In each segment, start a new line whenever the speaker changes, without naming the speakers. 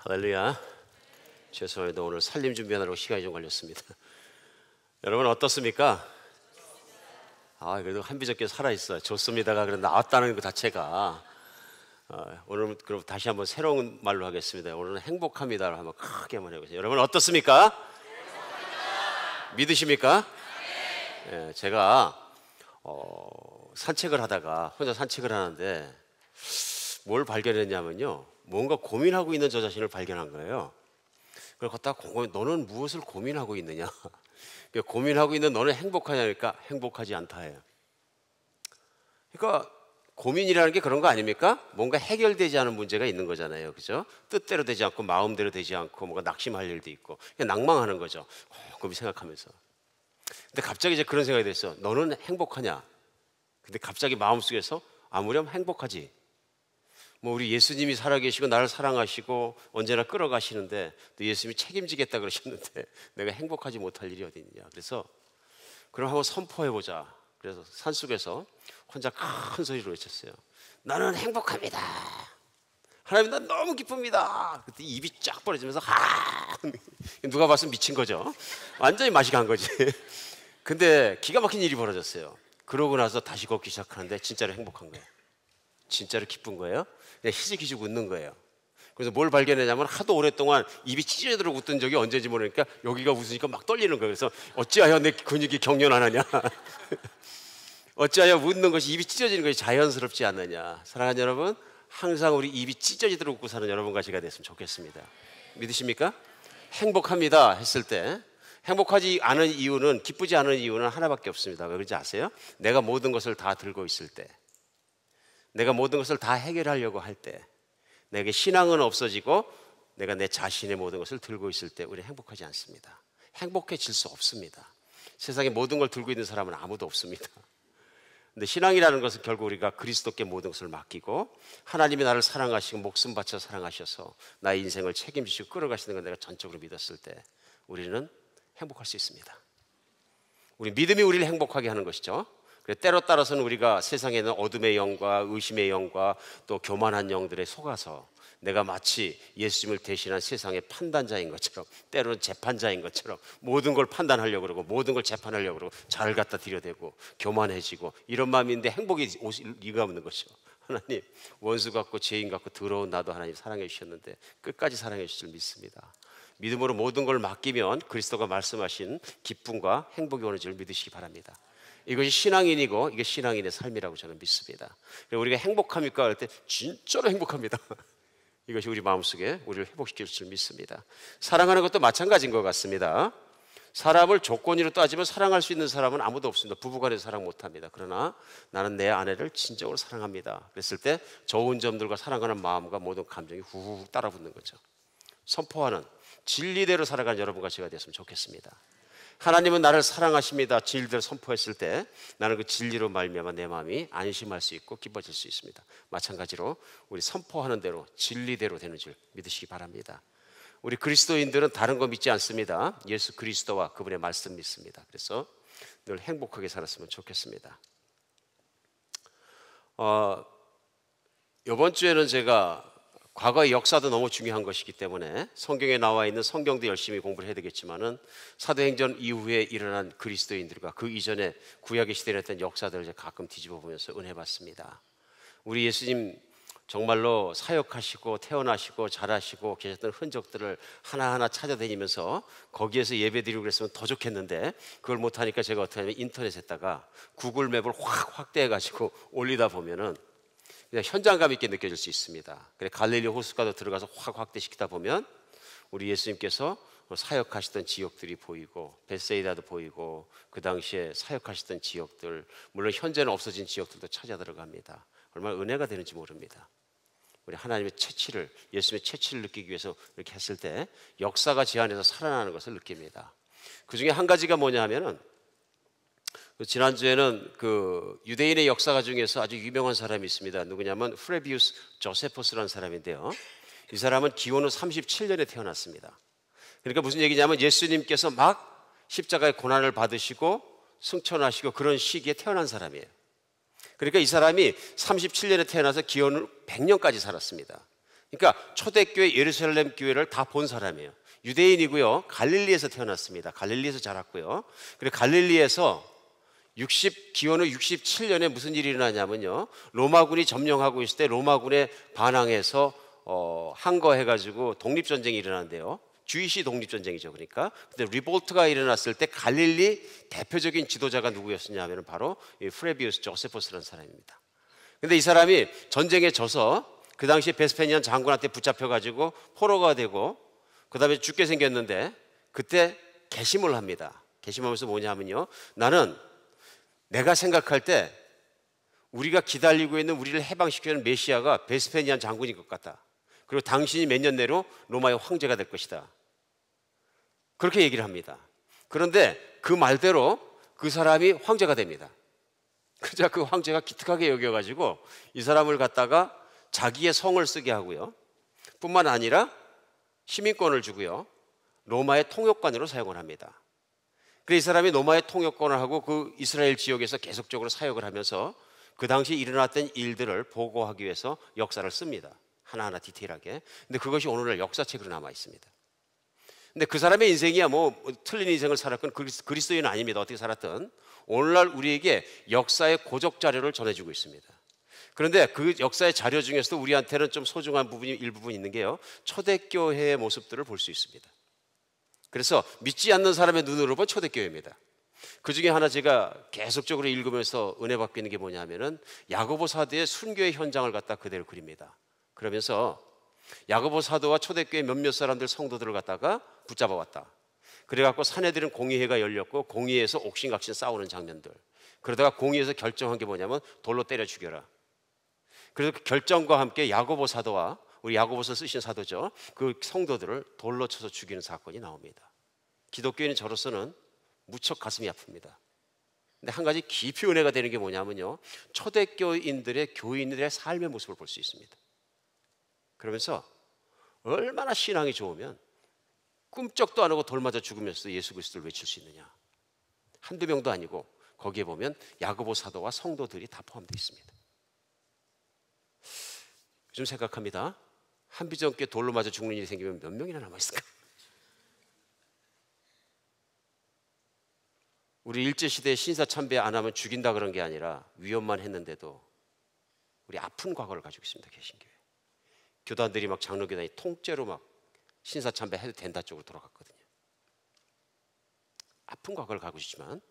할렐루야. 죄송합니다. 오늘 살림 준비하느라고 시간이 좀 걸렸습니다. 여러분 어떻습니까? 그래도 한비적게 살아있어요. 좋습니다가 그래 나왔다는 것 자체가 오늘은 그럼 다시 한번 새로운 말로 하겠습니다. 오늘은 행복합니다를 한번 크게 한번 해보세요. 여러분 어떻습니까? 믿으십니까? 네, 제가 산책을 하다가 혼자 산책을 하는데 뭘 발견했냐면요, 뭔가 고민하고 있는 저 자신을 발견한 거예요. 그걸 걷다가 너는 무엇을 고민하고 있느냐? 고민하고 있는 너는 행복하냐니까 행복하지 않다 해요. 그러니까 고민이라는 게 그런 거 아닙니까? 뭔가 해결되지 않은 문제가 있는 거잖아요, 그죠? 뜻대로 되지 않고 마음대로 되지 않고 뭔가 낙심할 일도 있고 그냥 낭망하는 거죠. 곰곰이 생각하면서. 근데 갑자기 이제 그런 생각이 됐어. 너는 행복하냐? 근데 갑자기 마음속에서 아무렴 행복하지. 뭐 우리 예수님이 살아계시고 나를 사랑하시고 언제나 끌어가시는데 또 예수님이 책임지겠다 그러셨는데 내가 행복하지 못할 일이 어디 있느냐. 그래서 그럼 한번 선포해보자. 그래서 산속에서 혼자 큰 소리로 외쳤어요. 나는 행복합니다. 하나님, 난 너무 기쁩니다. 그때 입이 쫙 벌어지면서 누가 봤으면 미친 거죠. 완전히 맛이 간 거지. 근데 기가 막힌 일이 벌어졌어요. 그러고 나서 다시 걷기 시작하는데 진짜로 행복한 거예요. 진짜로 기쁜 거예요. 그냥 희죽희죽 웃는 거예요. 그래서 뭘 발견했냐면 하도 오랫동안 입이 찢어지도록 웃던 적이 언제인지 모르니까 여기가 웃으니까 막 떨리는 거예요. 그래서 어찌하여 내 근육이 경련하느냐. 어찌하여 웃는 것이 입이 찢어지는 것이 자연스럽지 않느냐. 사랑하는 여러분, 항상 우리 입이 찢어지도록 웃고 사는 여러분과 제가 됐으면 좋겠습니다. 믿으십니까? 행복합니다 했을 때, 행복하지 않은 이유는, 기쁘지 않은 이유는 하나밖에 없습니다. 왜 그런지 아세요? 내가 모든 것을 다 들고 있을 때, 내가 모든 것을 다 해결하려고 할 때, 내게 신앙은 없어지고 내가 내 자신의 모든 것을 들고 있을 때 우리는 행복하지 않습니다. 행복해질 수 없습니다. 세상에 모든 걸 들고 있는 사람은 아무도 없습니다. 근데 신앙이라는 것은 결국 우리가 그리스도께 모든 것을 맡기고 하나님이 나를 사랑하시고 목숨 바쳐 사랑하셔서 나의 인생을 책임지시고 끌어가시는 걸 내가 전적으로 믿었을 때 우리는 행복할 수 있습니다. 우리 믿음이 우리를 행복하게 하는 것이죠. 때로 따라서는 우리가 세상에 있는 어둠의 영과 의심의 영과 또 교만한 영들에 속아서 내가 마치 예수님을 대신한 세상의 판단자인 것처럼, 때로는 재판자인 것처럼 모든 걸 판단하려고 그러고 모든 걸 재판하려고 그러고 잘 갖다 들여대고 교만해지고 이런 마음인데 행복이 오실 리가 없는 것이죠. 하나님, 원수 같고 죄인 같고 더러운 나도 하나님 사랑해 주셨는데 끝까지 사랑해 주실 줄 믿습니다. 믿음으로 모든 걸 맡기면 그리스도가 말씀하신 기쁨과 행복이 오는 줄 믿으시기 바랍니다. 이것이 신앙인이고 이게 신앙인의 삶이라고 저는 믿습니다. 우리가 행복합니까? 할 때 진짜로 행복합니다. 이것이 우리 마음속에 우리를 회복시킬 줄 믿습니다. 사랑하는 것도 마찬가지인 것 같습니다. 사람을 조건으로 따지면 사랑할 수 있는 사람은 아무도 없습니다. 부부간에도 사랑 못합니다. 그러나 나는 내 아내를 진정으로 사랑합니다. 그랬을 때 좋은 점들과 사랑하는 마음과 모든 감정이 후후후 따라붙는 거죠. 선포하는 진리대로 살아가는 여러분과 제가 됐으면 좋겠습니다. 하나님은 나를 사랑하십니다. 진리대로 선포했을 때 나는 그 진리로 말미암아 내 마음이 안심할 수 있고 기뻐질 수 있습니다. 마찬가지로 우리 선포하는 대로 진리대로 되는 줄 믿으시기 바랍니다. 우리 그리스도인들은 다른 거 믿지 않습니다. 예수 그리스도와 그분의 말씀 믿습니다. 그래서 늘 행복하게 살았으면 좋겠습니다. 이번 주에는 제가 과거의 역사도 너무 중요한 것이기 때문에 성경에 나와 있는 성경도 열심히 공부를 해야 되겠지만은 사도행전 이후에 일어난 그리스도인들과 그 이전에 구약의 시대에 했던 역사들을 제가 가끔 뒤집어 보면서 은혜 받습니다. 우리 예수님 정말로 사역하시고 태어나시고 자라시고 계셨던 흔적들을 하나하나 찾아다니면서 거기에서 예배드리고 그랬으면 더 좋겠는데 그걸 못하니까 제가 어떻게 하냐면 인터넷에다가 구글 맵을 확 확대해가지고 올리다 보면은 그냥 현장감 있게 느껴질 수 있습니다. 그래 갈릴리 호숫가도 들어가서 확 확대시키다 보면 우리 예수님께서 사역하시던 지역들이 보이고 벳세이다도 보이고 그 당시에 사역하시던 지역들, 물론 현재는 없어진 지역들도 찾아 들어갑니다. 얼마나 은혜가 되는지 모릅니다. 우리 하나님의 채취를, 예수님의 채취를 느끼기 위해서 이렇게 했을 때 역사가 제 안에서 살아나는 것을 느낍니다. 그 중에 한 가지가 뭐냐 하면은 지난주에는 그 유대인의 역사가 중에서 아주 유명한 사람이 있습니다. 누구냐면 프레비우스 조세포스라는 사람인데요. 이 사람은 기원후 37년에 태어났습니다. 그러니까 무슨 얘기냐면 예수님께서 막 십자가의 고난을 받으시고 승천하시고 그런 시기에 태어난 사람이에요. 그러니까 이 사람이 37년에 태어나서 기원후 100년까지 살았습니다. 그러니까 초대교회 예루살렘 교회를 다 본 사람이에요. 유대인이고요. 갈릴리에서 태어났습니다. 갈릴리에서 자랐고요. 그리고 갈릴리에서 기원후 67년에 무슨 일이 일어나냐면요, 로마군이 점령하고 있을 때 로마군에 반항해서 항거해가지고 독립전쟁이 일어나는데요. 주이시 독립전쟁이죠. 그러니까 근데 리볼트가 일어났을 때 갈릴리 대표적인 지도자가 누구였느냐 하면 바로 프레비우스 조세포스라는 사람입니다. 근데 이 사람이 전쟁에 져서 그 당시에 베스페니안 장군한테 붙잡혀가지고 포로가 되고 그 다음에 죽게 생겼는데, 그때 개심을 합니다. 개심하면서 뭐냐면요, 나는 내가 생각할 때 우리가 기다리고 있는 우리를 해방시키는 메시아가 베스페니안 장군인 것 같다. 그리고 당신이 몇 년 내로 로마의 황제가 될 것이다. 그렇게 얘기를 합니다. 그런데 그 말대로 그 사람이 황제가 됩니다. 그러자 그 황제가 기특하게 여겨가지고 이 사람을 갖다가 자기의 성을 쓰게 하고요, 뿐만 아니라 시민권을 주고요, 로마의 통역관으로 사용을 합니다. 그래서 이 사람이 로마의 통역권을 하고 그 이스라엘 지역에서 계속적으로 사역을 하면서 그 당시 일어났던 일들을 보고하기 위해서 역사를 씁니다. 하나하나 디테일하게. 근데 그것이 오늘날 역사책으로 남아 있습니다. 근데 그 사람의 인생이야 뭐 틀린 인생을 살았건 그리스도인은 아닙니다. 어떻게 살았든 오늘날 우리에게 역사의 고적 자료를 전해주고 있습니다. 그런데 그 역사의 자료 중에서도 우리한테는 좀 소중한 부분이 일부분 있는 게요, 초대교회의 모습들을 볼 수 있습니다. 그래서 믿지 않는 사람의 눈으로 본 초대교회입니다. 그 중에 하나 제가 계속적으로 읽으면서 은혜 받고 있는 게 뭐냐면은 야고보 사도의 순교의 현장을 갖다 그대로 그립니다. 그러면서 야고보 사도와 초대교회 몇몇 사람들 성도들을 갖다가 붙잡아 왔다. 그래갖고 사내들은 공의회가 열렸고 공의회에서 옥신각신 싸우는 장면들. 그러다가 공의회에서 결정한 게 뭐냐면 돌로 때려 죽여라. 그래서 그 결정과 함께 야고보 사도와 우리 야고보서 쓰신 사도죠, 그 성도들을 돌로 쳐서 죽이는 사건이 나옵니다. 기독교인은 저로서는 무척 가슴이 아픕니다. 근데 한 가지 깊이 은혜가 되는 게 뭐냐면요, 초대교인들의 교인들의 삶의 모습을 볼 수 있습니다. 그러면서 얼마나 신앙이 좋으면 꿈쩍도 안 하고 돌 맞아 죽으면서 예수 그리스도를 외칠 수 있느냐. 한두 명도 아니고 거기에 보면 야고보 사도와 성도들이 다 포함되어 있습니다. 요즘 생각합니다. 한비전께 돌로 맞아 죽는 일이 생기면 몇 명이나 남아있을까? 우리 일제시대에 신사참배 안 하면 죽인다 그런 게 아니라 위험만 했는데도 우리 아픈 과거를 가지고 있습니다. 개신교회 교단들이 막 장로교단이 통째로 막 신사참배 해도 된다 쪽으로 돌아갔거든요. 아픈 과거를 가지고 있지만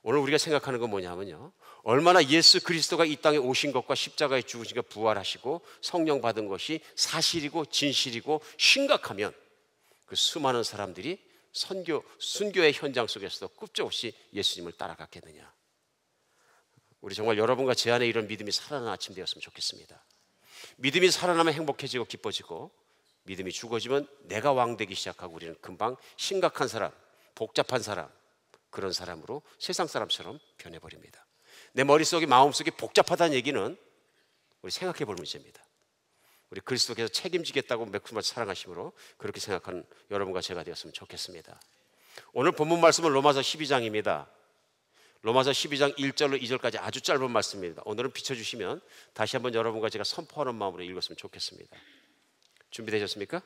오늘 우리가 생각하는 건 뭐냐면요, 얼마나 예수 그리스도가 이 땅에 오신 것과 십자가에 죽으신 것, 부활하시고 성령 받은 것이 사실이고 진실이고 심각하면 그 수많은 사람들이 순교의 현장 속에서도 끄떡없이 예수님을 따라갔겠느냐. 우리 정말 여러분과 제 안에 이런 믿음이 살아나는 아침 되었으면 좋겠습니다. 믿음이 살아나면 행복해지고 기뻐지고, 믿음이 죽어지면 내가 왕 되기 시작하고 우리는 금방 심각한 사람, 복잡한 사람, 그런 사람으로 세상 사람처럼 변해버립니다. 내 머릿속이 마음속이 복잡하다는 얘기는 우리 생각해 볼 문제입니다. 우리 그리스도께서 책임지겠다고 매콤하게 사랑하심으로 그렇게 생각하는 여러분과 제가 되었으면 좋겠습니다. 오늘 본문 말씀은 로마서 12장입니다. 로마서 12장 1절로 2절까지 아주 짧은 말씀입니다. 오늘은 비춰주시면 다시 한번 여러분과 제가 선포하는 마음으로 읽었으면 좋겠습니다. 준비되셨습니까?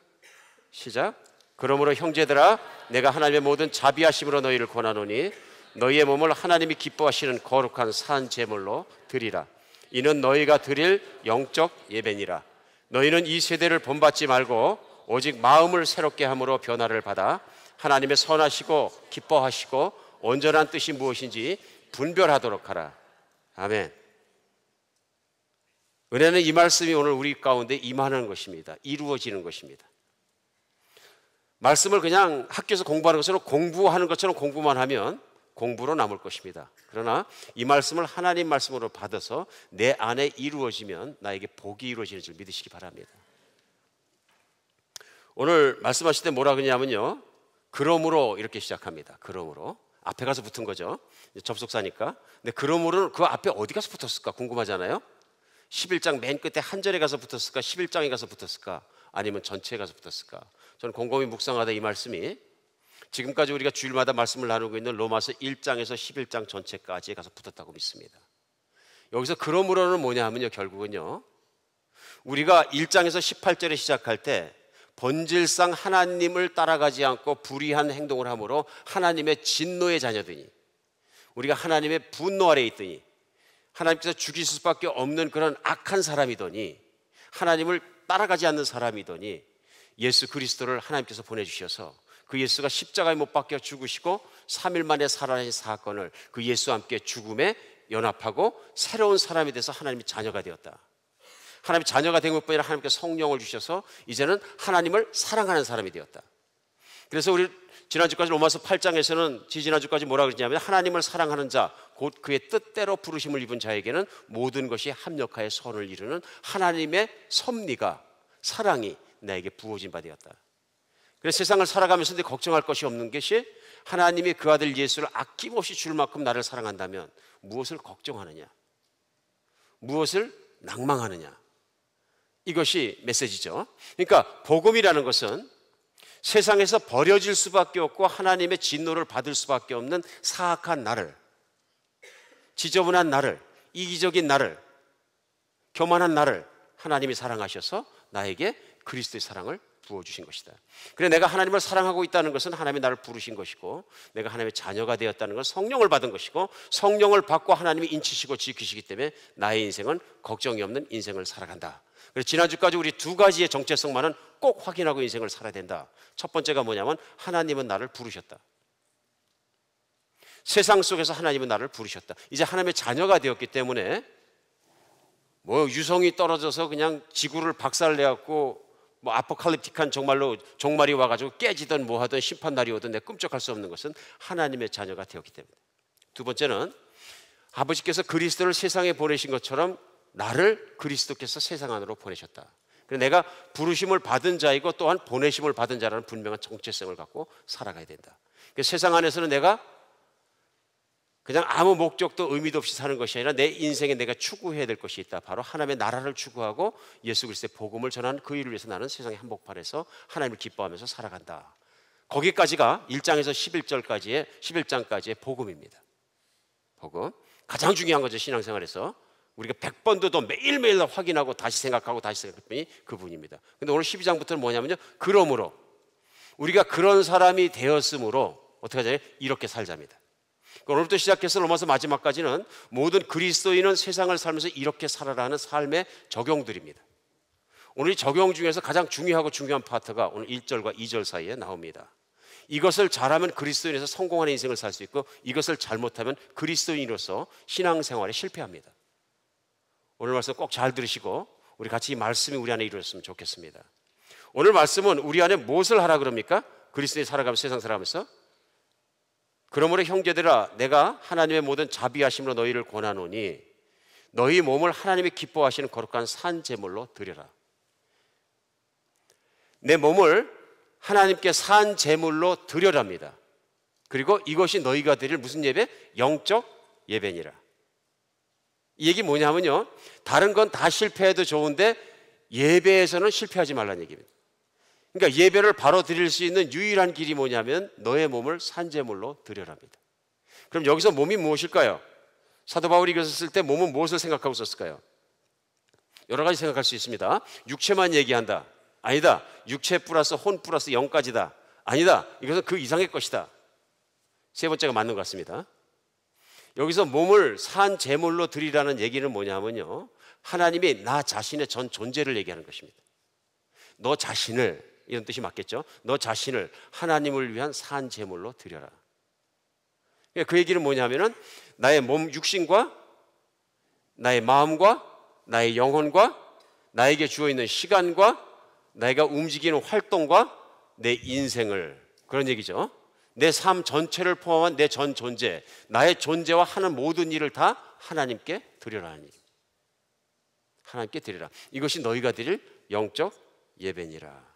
시작. 그러므로 형제들아, 내가 하나님의 모든 자비하심으로 너희를 권하노니 너희의 몸을 하나님이 기뻐하시는 거룩한 산 제물로 드리라. 이는 너희가 드릴 영적 예배니라. 너희는 이 세대를 본받지 말고 오직 마음을 새롭게 함으로 변화를 받아 하나님의 선하시고 기뻐하시고 온전한 뜻이 무엇인지 분별하도록 하라. 아멘. 은혜는 이 말씀이 오늘 우리 가운데 임하는 것입니다. 이루어지는 것입니다. 말씀을 그냥 학교에서 공부하는 것처럼 공부하는 것처럼 공부만 하면 공부로 남을 것입니다. 그러나 이 말씀을 하나님 말씀으로 받아서 내 안에 이루어지면 나에게 복이 이루어지는 줄 믿으시기 바랍니다. 오늘 말씀하실 때 뭐라 그러냐면요, 그러므로 이렇게 시작합니다. 그러므로 앞에 가서 붙은 거죠. 접속사니까. 근데 그러므로는 그 앞에 어디 가서 붙었을까 궁금하잖아요. 11장 맨 끝에 한 절에 가서 붙었을까, 11장에 가서 붙었을까, 아니면 전체에 가서 붙었을까. 저는 곰곰이 묵상하다 이 말씀이 지금까지 우리가 주일마다 말씀을 나누고 있는 로마서 1장에서 11장 전체까지 가서 붙었다고 믿습니다. 여기서 그러므로는 뭐냐 하면요, 결국은요, 우리가 1장에서 18절에 시작할 때 본질상 하나님을 따라가지 않고 불의한 행동을 함으로 하나님의 진노의 자녀들이, 우리가 하나님의 분노 아래에 있더니 하나님께서 죽일 수밖에 없는 그런 악한 사람이더니, 하나님을 따라가지 않는 사람이더니 예수 그리스도를 하나님께서 보내주셔서 그 예수가 십자가에 못 박혀 죽으시고 3일 만에 살아나신 사건을 그 예수와 함께 죽음에 연합하고 새로운 사람이 돼서 하나님의 자녀가 되었다. 하나님의 자녀가 된 것뿐 아니라 하나님께 성령을 주셔서 이제는 하나님을 사랑하는 사람이 되었다. 그래서 우리 지난주까지 로마서 8장에서는 지지난주까지 뭐라 그랬냐면, 하나님을 사랑하는 자 곧 그의 뜻대로 부르심을 입은 자에게는 모든 것이 합력하여 선을 이루는 하나님의 섭리가, 사랑이 나에게 부어진 바 되었다. 그래서 세상을 살아가면서 걱정할 것이 없는 것이, 하나님이 그 아들 예수를 아낌없이 줄 만큼 나를 사랑한다면 무엇을 걱정하느냐, 무엇을 낭망하느냐, 이것이 메시지죠. 그러니까 복음이라는 것은 세상에서 버려질 수밖에 없고 하나님의 진노를 받을 수밖에 없는 사악한 나를, 지저분한 나를, 이기적인 나를, 교만한 나를 하나님이 사랑하셔서 나에게 그리스도의 사랑을 부어주신 것이다. 그래, 내가 하나님을 사랑하고 있다는 것은 하나님이 나를 부르신 것이고, 내가 하나님의 자녀가 되었다는 것은 성령을 받은 것이고, 성령을 받고 하나님이 인치시고 지키시기 때문에 나의 인생은 걱정이 없는 인생을 살아간다. 그래서 지난주까지 우리 두 가지의 정체성만은 꼭 확인하고 인생을 살아야 된다. 첫 번째가 뭐냐면, 하나님은 나를 부르셨다. 세상 속에서 하나님은 나를 부르셨다. 이제 하나님의 자녀가 되었기 때문에 뭐 유성이 떨어져서 그냥 지구를 박살내갖고 뭐 아포칼립틱한 정말로 종말이 와가지고 깨지든 뭐 하든 심판날이 오든 내 꿈쩍할 수 없는 것은 하나님의 자녀가 되었기 때문에. 두 번째는 아버지께서 그리스도를 세상에 보내신 것처럼 나를 그리스도께서 세상 안으로 보내셨다. 그래서 내가 부르심을 받은 자이고 또한 보내심을 받은 자라는 분명한 정체성을 갖고 살아가야 된다. 그래서 세상 안에서는 내가 그냥 아무 목적도 의미도 없이 사는 것이 아니라 내 인생에 내가 추구해야 될 것이 있다. 바로 하나님의 나라를 추구하고 예수 그리스도의 복음을 전하는 그 일을 위해서 나는 세상의 한복판에서 하나님을 기뻐하면서 살아간다. 거기까지가 1장에서 11장까지의 복음입니다. 복음. 가장 중요한 거죠, 신앙생활에서. 우리가 100번도 더 매일매일 확인하고 다시 생각하고 다시 생각했더니 그분입니다. 근데 오늘 12장부터는 뭐냐면요, 그러므로 우리가 그런 사람이 되었으므로 어떻게 하잖아요? 이렇게 살자입니다. 오늘부터 시작해서 로마서 마지막까지는 모든 그리스도인은 세상을 살면서 이렇게 살아라는 삶의 적용들입니다. 오늘 이 적용 중에서 가장 중요하고 중요한 파트가 오늘 1절과 2절 사이에 나옵니다. 이것을 잘하면 그리스도인에서 성공하는 인생을 살 수 있고, 이것을 잘못하면 그리스도인으로서 신앙생활에 실패합니다. 오늘 말씀 꼭 잘 들으시고 우리 같이 이 말씀이 우리 안에 이루어졌으면 좋겠습니다. 오늘 말씀은 우리 안에 무엇을 하라 그럽니까? 그리스도인이 살아가면서, 세상 살아가면서 그러므로 형제들아, 내가 하나님의 모든 자비하심으로 너희를 권하노니 너희 몸을 하나님이 기뻐하시는 거룩한 산 제물로 드려라. 내 몸을 하나님께 산 제물로 드려랍니다. 그리고 이것이 너희가 드릴 무슨 예배? 영적 예배니라. 이 얘기 뭐냐면요, 다른 건 다 실패해도 좋은데 예배에서는 실패하지 말라는 얘기입니다. 그러니까 예배를 바로 드릴 수 있는 유일한 길이 뭐냐면 너의 몸을 산제물로 드려랍니다. 그럼 여기서 몸이 무엇일까요? 사도 바울이 이것을 쓸 때 몸은 무엇을 생각하고 썼을까요? 여러 가지 생각할 수 있습니다. 육체만 얘기한다. 아니다. 육체 플러스 혼 플러스 영까지다. 아니다. 이것은 그 이상의 것이다. 세 번째가 맞는 것 같습니다. 여기서 몸을 산 제물로 드리라는 얘기는 뭐냐면요, 하나님이 나 자신의 전 존재를 얘기하는 것입니다. 너 자신을, 이런 뜻이 맞겠죠? 너 자신을 하나님을 위한 산 제물로 드려라. 그 얘기는 뭐냐면은 나의 몸 육신과 나의 마음과 나의 영혼과 나에게 주어 있는 시간과 내가 움직이는 활동과 내 인생을, 그런 얘기죠. 내 삶 전체를 포함한 내 전 존재, 나의 존재와 하는 모든 일을 다 하나님께 드려라는 얘기. 하나님께 드리라. 이것이 너희가 드릴 영적 예배니라.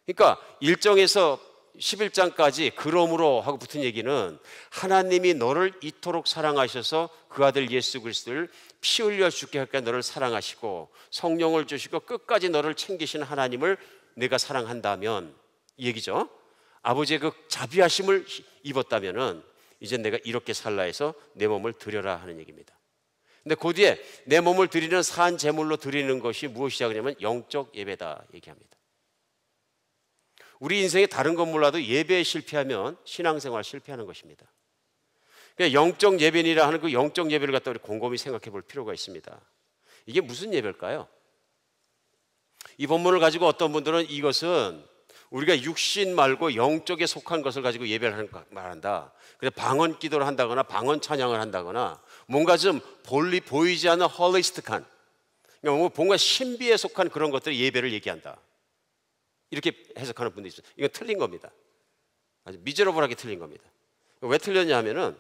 그러니까 1장에서 11장까지 그러므로 하고 붙은 얘기는 하나님이 너를 이토록 사랑하셔서 그 아들 예수 그리스도를 피 흘려 죽게 할까 너를 사랑하시고 성령을 주시고 끝까지 너를 챙기시는 하나님을 내가 사랑한다면, 이 얘기죠. 아버지의 그 자비하심을 입었다면은 이제 내가 이렇게 살라 해서 내 몸을 드려라 하는 얘기입니다. 근데 그 뒤에 내 몸을 드리는 산 제물로 드리는 것이 무엇이냐 그러면 영적 예배다 얘기합니다. 우리 인생에 다른 건 몰라도 예배에 실패하면 신앙생활 실패하는 것입니다. 그러니까 영적 예배니라 하는 그 영적 예배를 갖다 우리 곰곰이 생각해 볼 필요가 있습니다. 이게 무슨 예배일까요? 이 본문을 가지고 어떤 분들은 이것은 우리가 육신 말고 영적에 속한 것을 가지고 예배를 말한다. 그래서 방언 기도를 한다거나 방언 찬양을 한다거나 뭔가 좀 보이지 않는 홀리스틱한, 그러니까 뭔가 신비에 속한 그런 것들이 예배를 얘기한다. 이렇게 해석하는 분들이 있어요. 이건 틀린 겁니다. 아주 미저러블하게 틀린 겁니다. 왜 틀렸냐 하면은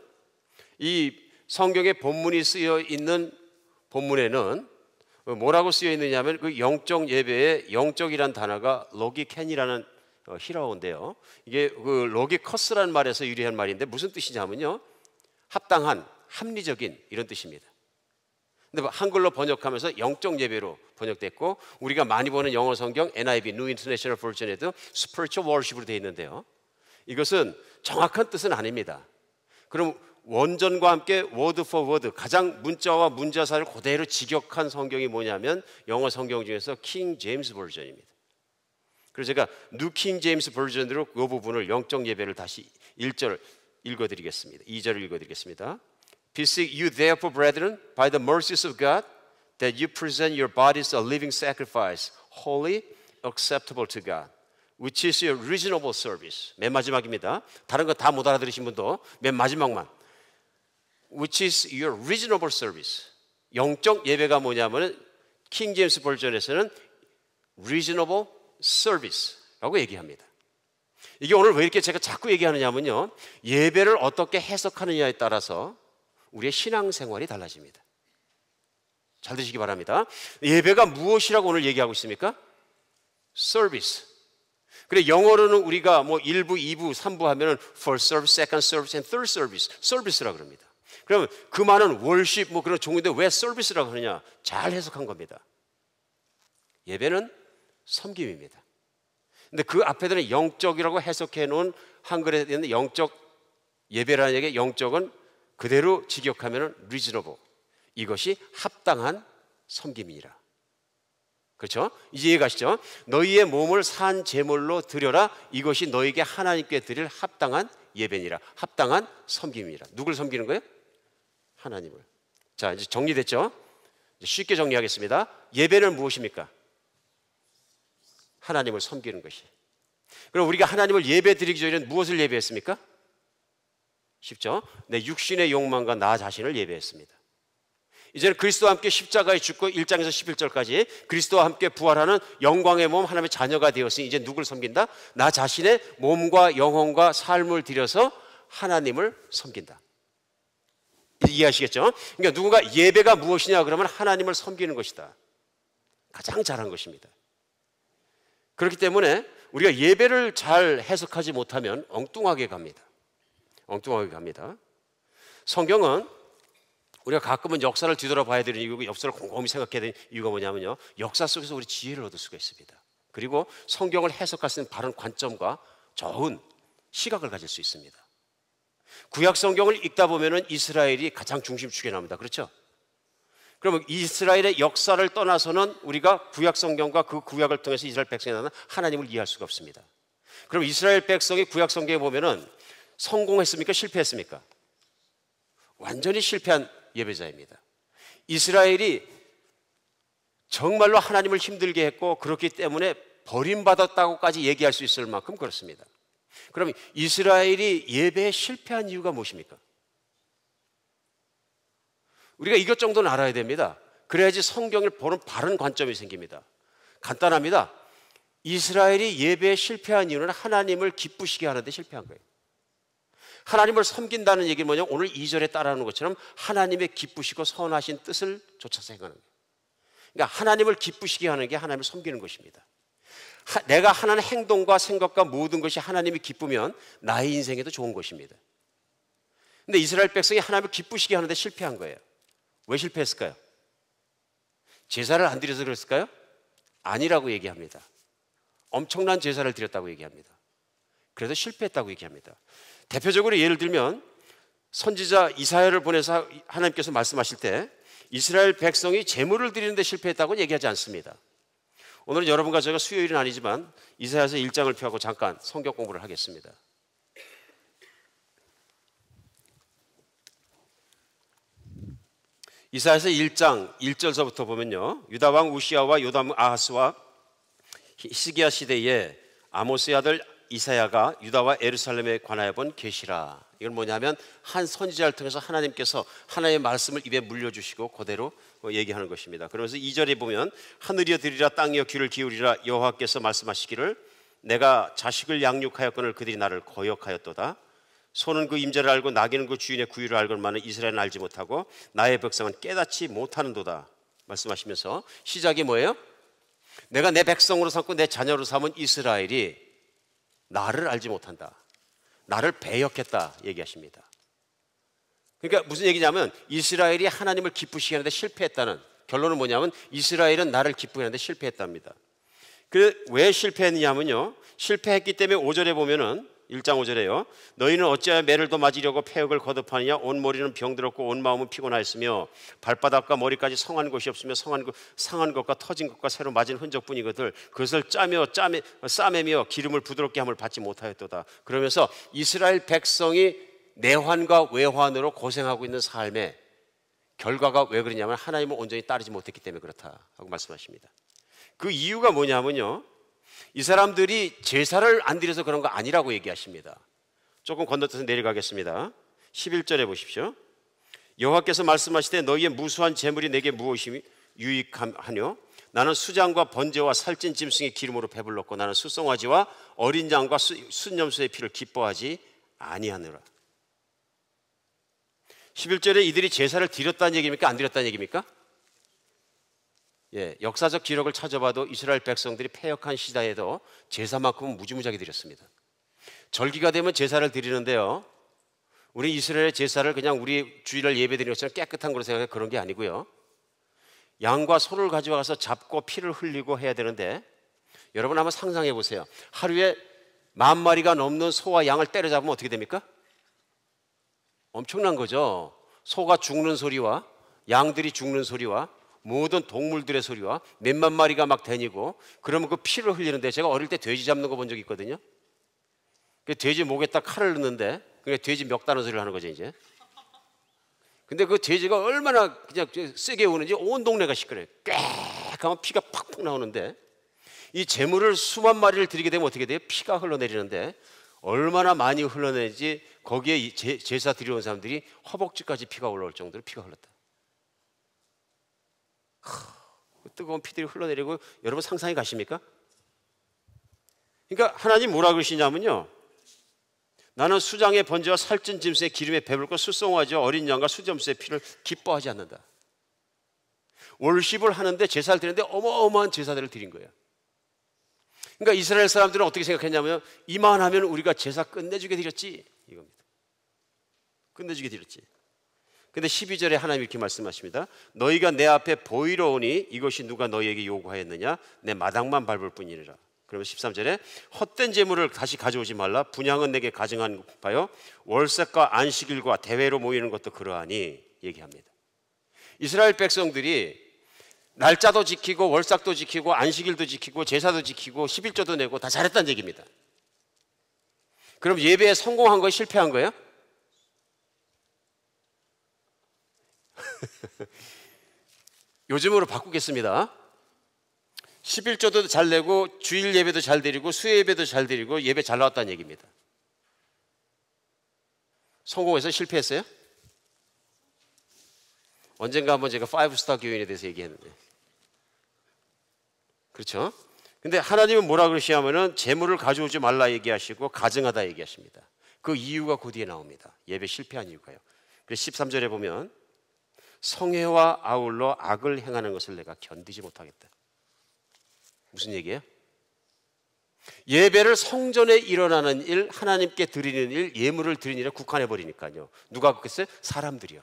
이 성경에 본문이 쓰여 있는 본문에는 뭐라고 쓰여 있느냐 하면 그 영적 예배에 영적이란 단어가 로기켄이라는 히라오인데요. 이게 그 로기커스라는 말에서 유래한 말인데 무슨 뜻이냐면요. 합당한, 합리적인 이런 뜻입니다. 근데 한글로 번역하면서 영적 예배로 번역됐고 우리가 많이 보는 영어 성경 NIV, New International Version에도 Spiritual Worship으로 되어 있는데요. 이것은 정확한 뜻은 아닙니다. 그럼 원전과 함께 word for word 가장 문자와 문자 사이를 그대로 직역한 성경이 뭐냐면 영어 성경 중에서 킹 제임스 버전입니다. 그래서 제가 뉴 킹 제임스 버전으로 이 부분을 영적 예배를 다시 1절 읽어드리겠습니다. 2절을 읽어드리겠습니다. Beseech you therefore, brethren, by the mercies of God, that you present your bodies a living sacrifice, holy, acceptable to God, which is your reasonable service. 맨 마지막입니다. 다른 거 다 못 알아들으신 분도 맨 마지막만. Which is your reasonable service. 영적 예배가 뭐냐면 킹 제임스 버전에서는 reasonable service라고 얘기합니다. 이게 오늘 왜 이렇게 제가 자꾸 얘기하느냐면요. 예배를 어떻게 해석하느냐에 따라서 우리의 신앙생활이 달라집니다. 잘 드시기 바랍니다. 예배가 무엇이라고 오늘 얘기하고 있습니까? 서비스. 그래 영어로는 우리가 뭐 1부, 2부, 3부 하면은 first service, second service, and third service, 서비스라고 합니다. 그러면 그 말은 월십 뭐 그런 종류인데 왜 서비스라고 하느냐? 잘 해석한 겁니다. 예배는 섬김입니다. 근데 그 앞에는 영적이라고 해석해 놓은 한글에 있는 영적 예배라는 얘기, 영적은 그대로 직역하면 reasonable. 이것이 합당한 섬김이니라. 그렇죠? 이제 이해가시죠? 너희의 몸을 산 제물로 드려라. 이것이 너희에게 하나님께 드릴 합당한 예배니라. 합당한 섬김이니라. 누굴 섬기는 거예요? 하나님을. 자, 이제 정리됐죠? 이제 쉽게 정리하겠습니다. 예배는 무엇입니까? 하나님을 섬기는 것이. 그럼 우리가 하나님을 예배 드리기 전에는 무엇을 예배했습니까? 쉽죠? 내 육신의 욕망과 나 자신을 예배했습니다. 이제는 그리스도와 함께 십자가에 죽고 1장에서 11절까지 그리스도와 함께 부활하는 영광의 몸 하나님의 자녀가 되었으니 이제 누굴 섬긴다? 나 자신의 몸과 영혼과 삶을 들여서 하나님을 섬긴다. 이해하시겠죠? 그러니까 누군가 예배가 무엇이냐 그러면 하나님을 섬기는 것이다. 가장 잘한 것입니다. 그렇기 때문에 우리가 예배를 잘 해석하지 못하면 엉뚱하게 갑니다. 엉뚱하게 갑니다. 성경은 우리가 가끔은 역사를 뒤돌아봐야 되는 이유고 역사를 곰곰이 생각해야 되는 이유가 뭐냐면요. 역사 속에서 우리 지혜를 얻을 수가 있습니다. 그리고 성경을 해석할 수 있는 바른 관점과 좋은 시각을 가질 수 있습니다. 구약 성경을 읽다 보면은 이스라엘이 가장 중심축에 나옵니다. 그렇죠? 그러면 이스라엘의 역사를 떠나서는 우리가 구약 성경과 그 구약을 통해서 이스라엘 백성이 나는 하나님을 이해할 수가 없습니다. 그럼 이스라엘 백성이 구약 성경에 보면은 성공했습니까? 실패했습니까? 완전히 실패한 예배자입니다. 이스라엘이 정말로 하나님을 힘들게 했고 그렇기 때문에 버림받았다고까지 얘기할 수 있을 만큼 그렇습니다. 그럼 이스라엘이 예배에 실패한 이유가 무엇입니까? 우리가 이것 정도는 알아야 됩니다. 그래야지 성경을 보는 바른 관점이 생깁니다. 간단합니다. 이스라엘이 예배에 실패한 이유는 하나님을 기쁘시게 하는데 실패한 거예요. 하나님을 섬긴다는 얘기는 뭐냐면 오늘 2절에 따라하는 것처럼 하나님의 기쁘시고 선하신 뜻을 쫓아서 행하는 거예요. 그러니까 하나님을 기쁘시게 하는 게 하나님을 섬기는 것입니다. 내가 하는 행동과 생각과 모든 것이 하나님이 기쁘면 나의 인생에도 좋은 것입니다. 근데 이스라엘 백성이 하나님을 기쁘시게 하는데 실패한 거예요. 왜 실패했을까요? 제사를 안 드려서 그랬을까요? 아니라고 얘기합니다. 엄청난 제사를 드렸다고 얘기합니다. 그래서 실패했다고 얘기합니다. 대표적으로 예를 들면 선지자 이사야를 보내서 하나님께서 말씀하실 때 이스라엘 백성이 제물을 드리는데 실패했다고 얘기하지 않습니다. 오늘은 여러분과 제가 수요일은 아니지만 이사야서 1장을 펴고 잠깐 성경 공부를 하겠습니다. 이사야서 1장 1절서부터 보면요, 유다 왕 우시아와 요담 아하스와 히스기야 시대에 아모스의 아들 이사야가 유다와 예루살렘에 관하여 본 계시라. 이건 뭐냐면 한 선지자를 통해서 하나님께서 하나님의 말씀을 입에 물려주시고 그대로 얘기하는 것입니다. 그러면서 2절에 보면 하늘이여 들으라 땅이여 귀를 기울이라 여호와께서 말씀하시기를 내가 자식을 양육하였거늘 그들이 나를 거역하였도다. 소는 그 임자를 알고 나귀는 그 주인의 구유를 알건만은 이스라엘은 알지 못하고 나의 백성은 깨닫지 못하는도다. 말씀하시면서 시작이 뭐예요? 내가 내 백성으로 삼고 내 자녀로 삼은 이스라엘이 나를 알지 못한다, 나를 배역했다 얘기하십니다. 그러니까 무슨 얘기냐면 이스라엘이 하나님을 기쁘시게 하는데 실패했다는, 결론은 뭐냐면 이스라엘은 나를 기쁘게 하는데 실패했답니다. 왜 실패했느냐면요, 실패했기 때문에 5절에 보면은 1장 5절에요. 너희는 어찌하여 매를 더 맞으려고 패역을 거듭하느냐. 온 머리는 병들었고 온 마음은 피곤하였으며 발바닥과 머리까지 성한 곳이 없으며 상한 것과 터진 것과 새로 맞은 흔적뿐이거들 그것을 싸매며 기름을 부드럽게 함을 받지 못하였도다. 그러면서 이스라엘 백성이 내환과 외환으로 고생하고 있는 삶의 결과가 왜 그러냐면 하나님을 온전히 따르지 못했기 때문에 그렇다 하고 말씀하십니다. 그 이유가 뭐냐면요, 이 사람들이 제사를 안 드려서 그런 거 아니라고 얘기하십니다. 조금 건너뛰어서 내려가겠습니다. 11절에 보십시오. 여호와께서 말씀하시되 너희의 무수한 재물이 내게 무엇이 유익하뇨? 나는 수장과 번제와 살찐 짐승의 기름으로 배불렀고 나는 수송아지와 어린 양과 순염소의 피를 기뻐하지 아니하노라. 11절에 이들이 제사를 드렸다는 얘기입니까? 안 드렸다는 얘기입니까? 역사적 기록을 찾아봐도 이스라엘 백성들이 패역한 시대에도 제사만큼은 무지무지하게 드렸습니다. 절기가 되면 제사를 드리는데요, 우리 이스라엘의 제사를 그냥 우리 주일날 예배 드리는 것처럼 깨끗한 걸로 생각해 그런 게 아니고요, 양과 소를 가져와서 잡고 피를 흘리고 해야 되는데 여러분 한번 상상해 보세요. 하루에 10,000마리가 넘는 소와 양을 때려잡으면 어떻게 됩니까? 엄청난 거죠. 소가 죽는 소리와 양들이 죽는 소리와 모든 동물들의 소리와 몇만 마리가 막 다니고 그러면 그 피를 흘리는데, 제가 어릴 때 돼지 잡는 거 본 적 있거든요. 돼지 목에다 칼을 넣는데 그게 돼지 멱다는 소리를 하는 거죠 이제. 근데 그 돼지가 얼마나 그냥 세게 우는지 온 동네가 시끄러워요. 꽥 하면 피가 팍팍 나오는데, 이 제물을 수만 마리를 드리게 되면 어떻게 돼요? 피가 흘러내리는데 얼마나 많이 흘러내리지 거기에 제사 드려온 사람들이 허벅지까지 피가 올라올 정도로 피가 흘렀다. 뜨거운 피들이 흘러내리고, 여러분 상상이 가십니까? 그러니까 하나님 뭐라 그러시냐면요, 나는 수장의 번제와 살찐 짐승의 기름에 배불고 수송아지와 어린 양과 수점수의 피를 기뻐하지 않는다. 월십을 하는데 제사를 드리는데 어마어마한 제사들을 드린 거예요. 그러니까 이스라엘 사람들은 어떻게 생각했냐면 이만하면 우리가 제사 끝내주게 드렸지 이겁니다. 끝내주게 드렸지. 근데 12절에 하나님 이렇게 말씀하십니다. 너희가 내 앞에 보이러 오니 이것이 누가 너희에게 요구하였느냐? 내 마당만 밟을 뿐이니라. 그러면 13절에 헛된 재물을 다시 가져오지 말라. 분향은 내게 가증한 바요 월세과 안식일과 대회로 모이는 것도 그러하니 얘기합니다. 이스라엘 백성들이 날짜도 지키고 월삭도 지키고 안식일도 지키고 제사도 지키고 11조도 내고 다 잘했다는 얘기입니다. 그럼 예배에 성공한 거예요? 실패한 거예요? 요즘으로 바꾸겠습니다. 11조도 잘 내고 주일 예배도 잘 드리고 수요 예배도 잘 드리고 예배 잘 나왔다는 얘기입니다. 성공해서 실패했어요? 언젠가 한번 제가 5스타 교인에 대해서 얘기했는데, 그렇죠? 근데 하나님은 뭐라 그러시냐면은 재물을 가져오지 말라 얘기하시고 가증하다 얘기하십니다. 그 이유가 그 뒤에 나옵니다. 예배 실패한 이유가요. 그래서 13절에 보면 성회와 아울러 악을 행하는 것을 내가 견디지 못하겠다. 무슨 얘기예요? 예배를 성전에 일어나는 일, 하나님께 드리는 일, 예물을 드리는 일에 국한해 버리니까요. 누가 그랬어요? 사람들이요.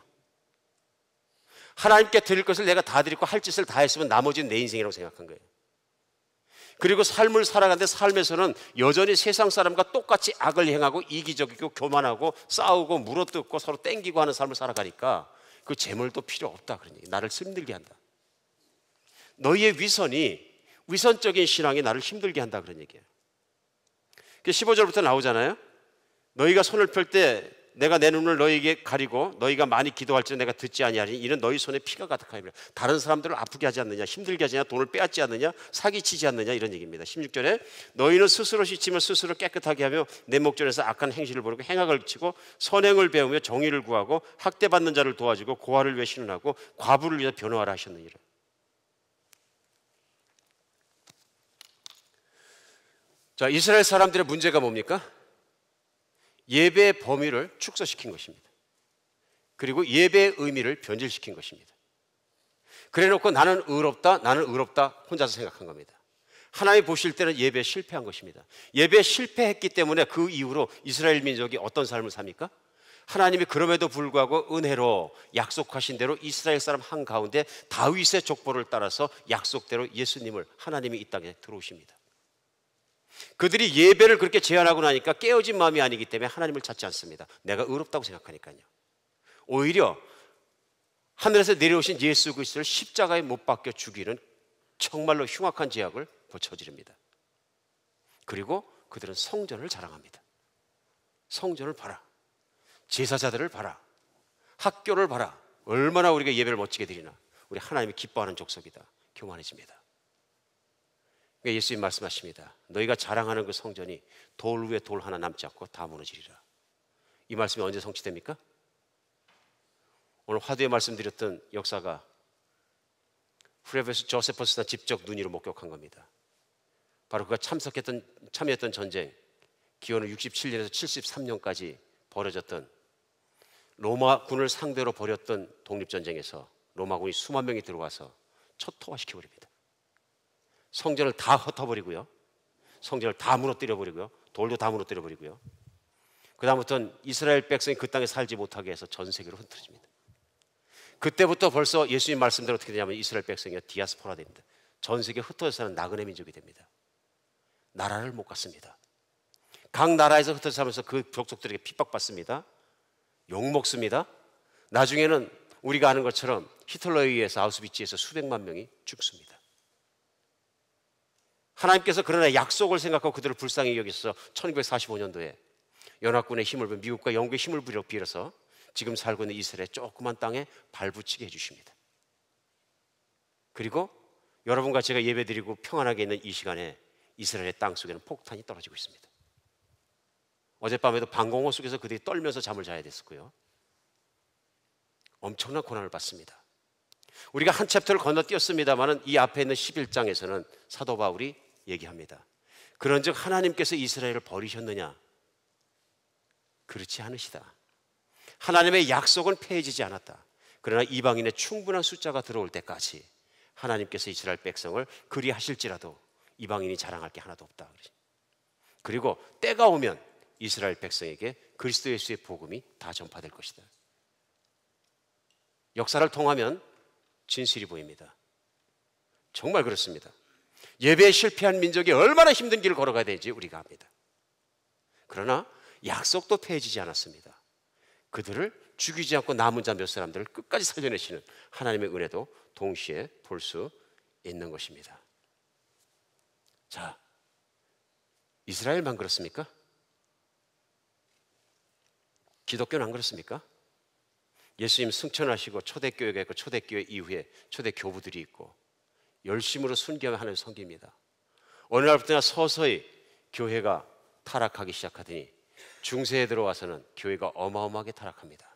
하나님께 드릴 것을 내가 다 드리고 할 짓을 다 했으면 나머지는 내 인생이라고 생각한 거예요. 그리고 삶을 살아가는데 삶에서는 여전히 세상 사람과 똑같이 악을 행하고 이기적이고 교만하고 싸우고 물어뜯고 서로 땡기고 하는 삶을 살아가니까 그 재물도 필요 없다 그런 얘기. 나를 힘들게 한다. 너희의 위선적인 신앙이 나를 힘들게 한다 그런 얘기예요. 15절부터 나오잖아요. 너희가 손을 펼 때 내가 내 눈을 너희에게 가리고 너희가 많이 기도할지 내가 듣지 아니하리니 이는 너희 손에 피가 가득하니라. 다른 사람들을 아프게 하지 않느냐, 힘들게 하지 않느냐, 돈을 빼앗지 않느냐, 사기치지 않느냐 이런 얘기입니다. 16절에 너희는 스스로 씻으며 스스로 깨끗하게 하며 내 목전에서 악한 행실을 버리고 행악을 치고 선행을 배우며 정의를 구하고 학대받는 자를 도와주고 고아를 위해 신원하고 과부를 위해 변호하라 하셨느니라. 자, 이스라엘 사람들의 문제가 뭡니까? 예배의 범위를 축소시킨 것입니다. 그리고 예배의 의미를 변질시킨 것입니다. 그래놓고 나는 의롭다 혼자서 생각한 겁니다. 하나님 보실 때는 예배에 실패한 것입니다. 예배에 실패했기 때문에 그 이후로 이스라엘 민족이 어떤 삶을 삽니까? 하나님이 그럼에도 불구하고 은혜로 약속하신 대로 이스라엘 사람 한가운데 다윗의 족보를 따라서 약속대로 예수님을 하나님이 이 땅에 들어오십니다. 그들이 예배를 그렇게 제한하고 나니까 깨어진 마음이 아니기 때문에 하나님을 찾지 않습니다. 내가 의롭다고 생각하니까요. 오히려 하늘에서 내려오신 예수 그리스도를 십자가에 못 박혀 죽이는 정말로 흉악한 죄악을 저지릅니다. 그리고 그들은 성전을 자랑합니다. 성전을 봐라, 제사자들을 봐라, 학교를 봐라, 얼마나 우리가 예배를 멋지게 드리나, 우리 하나님이 기뻐하는 족속이다. 교만해집니다. 예수님 말씀하십니다. 너희가 자랑하는 그 성전이 돌 위에 돌 하나 남지 않고 다 무너지리라. 이 말씀이 언제 성취됩니까? 오늘 화두에 말씀드렸던 역사가 프레베스 조세퍼스가 직접 눈으로 목격한 겁니다. 바로 그가 참여했던 전쟁, 기원은 67년에서 73년까지 벌어졌던 로마군을 상대로 벌였던 독립전쟁에서 로마군이 수만 명이 들어와서 초토화시켜버립니다. 성전을 다 흩어버리고요, 성전을 다 무너뜨려버리고요, 돌도 다 무너뜨려버리고요. 그 다음부터는 이스라엘 백성이 그 땅에 살지 못하게 해서 전 세계로 흩어집니다. 그때부터 벌써 예수님 말씀대로 어떻게 되냐면 이스라엘 백성이 디아스포라 됩니다. 전 세계에 흩어져 사는 나그네 민족이 됩니다. 나라를 못 갖습니다. 각 나라에서 흩어져 살면서 그 족속들에게 핍박받습니다. 욕먹습니다. 나중에는 우리가 아는 것처럼 히틀러에 의해서 아우슈비츠에서 수백만 명이 죽습니다. 하나님께서 그러나 약속을 생각하고 그들을 불쌍히 여기셔서 1945년도에 연합군의 힘을 미국과 영국의 힘을 빌어서 지금 살고 있는 이스라엘의 조그만 땅에 발붙이게 해주십니다. 그리고 여러분과 제가 예배드리고 평안하게 있는 이 시간에 이스라엘의 땅 속에는 폭탄이 떨어지고 있습니다. 어젯밤에도 방공호 속에서 그들이 떨면서 잠을 자야 됐었고요. 엄청난 고난을 받습니다. 우리가 한 챕터를 건너뛰었습니다만 이 앞에 있는 11장에서는 사도 바울이 얘기합니다. 그런즉 하나님께서 이스라엘을 버리셨느냐? 그렇지 않으시다. 하나님의 약속은 폐해지지 않았다. 그러나 이방인의 충분한 숫자가 들어올 때까지 하나님께서 이스라엘 백성을 그리하실지라도 이방인이 자랑할 게 하나도 없다. 그리고 때가 오면 이스라엘 백성에게 그리스도 예수의 복음이 다 전파될 것이다. 역사를 통하면 진실이 보입니다. 정말 그렇습니다. 예배에 실패한 민족이 얼마나 힘든 길을 걸어가야 되는지 우리가 압니다. 그러나 약속도 폐해지지 않았습니다. 그들을 죽이지 않고 남은 자 몇 사람들을 끝까지 살려내시는 하나님의 은혜도 동시에 볼 수 있는 것입니다. 자, 이스라엘만 그렇습니까? 기독교는 안 그렇습니까? 예수님 승천하시고 초대교회가 있고 초대교회 이후에 초대교부들이 있고 열심으로 순교하며 하나님을 섬깁니다. 어느 날부터 서서히 교회가 타락하기 시작하더니 중세에 들어와서는 교회가 어마어마하게 타락합니다.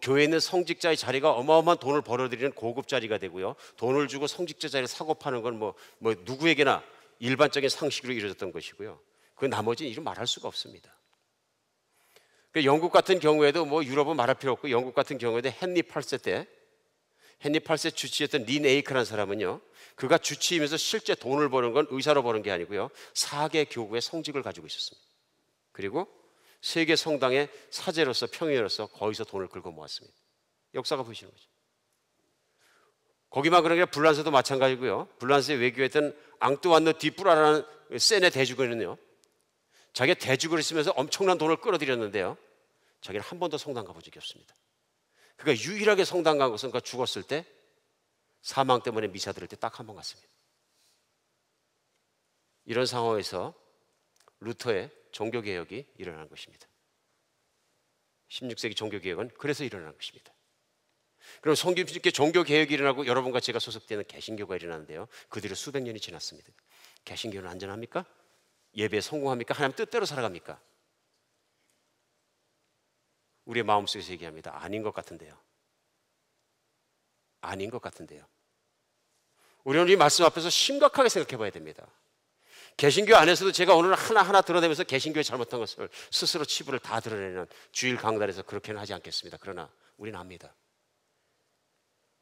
교회에 있는 성직자의 자리가 어마어마한 돈을 벌어들이는 고급 자리가 되고요, 돈을 주고 성직자 자리를 사고 파는 건 누구에게나 일반적인 상식으로 이루어졌던 것이고요, 그 나머지는 이루 말할 수가 없습니다. 영국 같은 경우에도 유럽은 말할 필요 없고, 영국 같은 경우에도 헨리 8세 주치했던 린 에이크라는 사람은요, 그가 주치이면서 실제 돈을 버는 건 의사로 버는 게 아니고요, 4개 교구의 성직을 가지고 있었습니다. 그리고 세계 성당의 사제로서 평인으로서 거기서 돈을 긁어 모았습니다. 역사가 보시는 거죠. 거기만 그런 게 불란서도 마찬가지고요, 불란서의 외교했던 앙뚜안느 디뿌라라는 센의 대주교는요, 자기가 대주교를 쓰면서 엄청난 돈을 끌어들였는데요, 자기는 한 번도 성당 가본 적이 없습니다. 그가 유일하게 성당 간 것은 그가 죽었을 때 사망 때문에 미사 드릴 때 딱 한 번 갔습니다. 이런 상황에서 루터의 종교개혁이 일어난 것입니다. 16세기 종교개혁은 그래서 일어난 것입니다. 그럼 성경께 종교개혁이 일어나고 여러분과 제가 소속되는 개신교가 일어나는데요, 그 뒤로 수백 년이 지났습니다. 개신교는 안전합니까? 예배에 성공합니까? 하나님 뜻대로 살아갑니까? 우리의 마음속에서 얘기합니다. 아닌 것 같은데요. 아닌 것 같은데요. 우리는 이 말씀 앞에서 심각하게 생각해 봐야 됩니다. 개신교 안에서도 제가 오늘 하나하나 드러내면서 개신교의 잘못한 것을 스스로 치부를 다 드러내는 주일 강단에서 그렇게는 하지 않겠습니다. 그러나 우리는 압니다.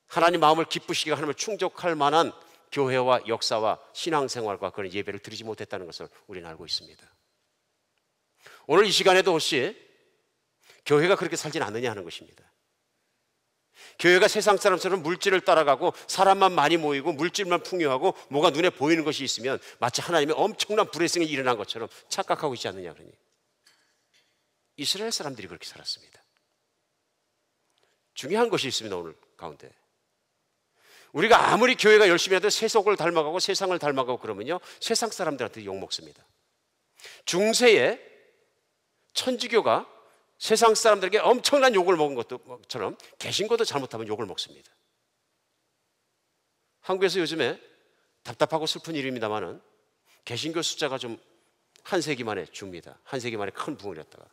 하나님 마음을 기쁘시게 하나님을 충족할 만한 교회와 역사와 신앙생활과 그런 예배를 드리지 못했다는 것을 우리는 알고 있습니다. 오늘 이 시간에도 혹시 교회가 그렇게 살진 않느냐 하는 것입니다. 교회가 세상 사람처럼 물질을 따라가고 사람만 많이 모이고 물질만 풍요하고 뭐가 눈에 보이는 것이 있으면 마치 하나님의 엄청난 불의성이 일어난 것처럼 착각하고 있지 않느냐 그러니. 이스라엘 사람들이 그렇게 살았습니다. 중요한 것이 있습니다. 오늘 가운데 우리가 아무리 교회가 열심히 해도 세속을 닮아가고 세상을 닮아가고 그러면요, 세상 사람들한테 욕먹습니다. 중세에 천주교가 세상 사람들에게 엄청난 욕을 먹은 것처럼 개신교도 잘못하면 욕을 먹습니다. 한국에서 요즘에 답답하고 슬픈 일입니다만은 개신교 숫자가 좀 한 세기 만에 줍니다. 한 세기 만에 큰 붕을 했다가.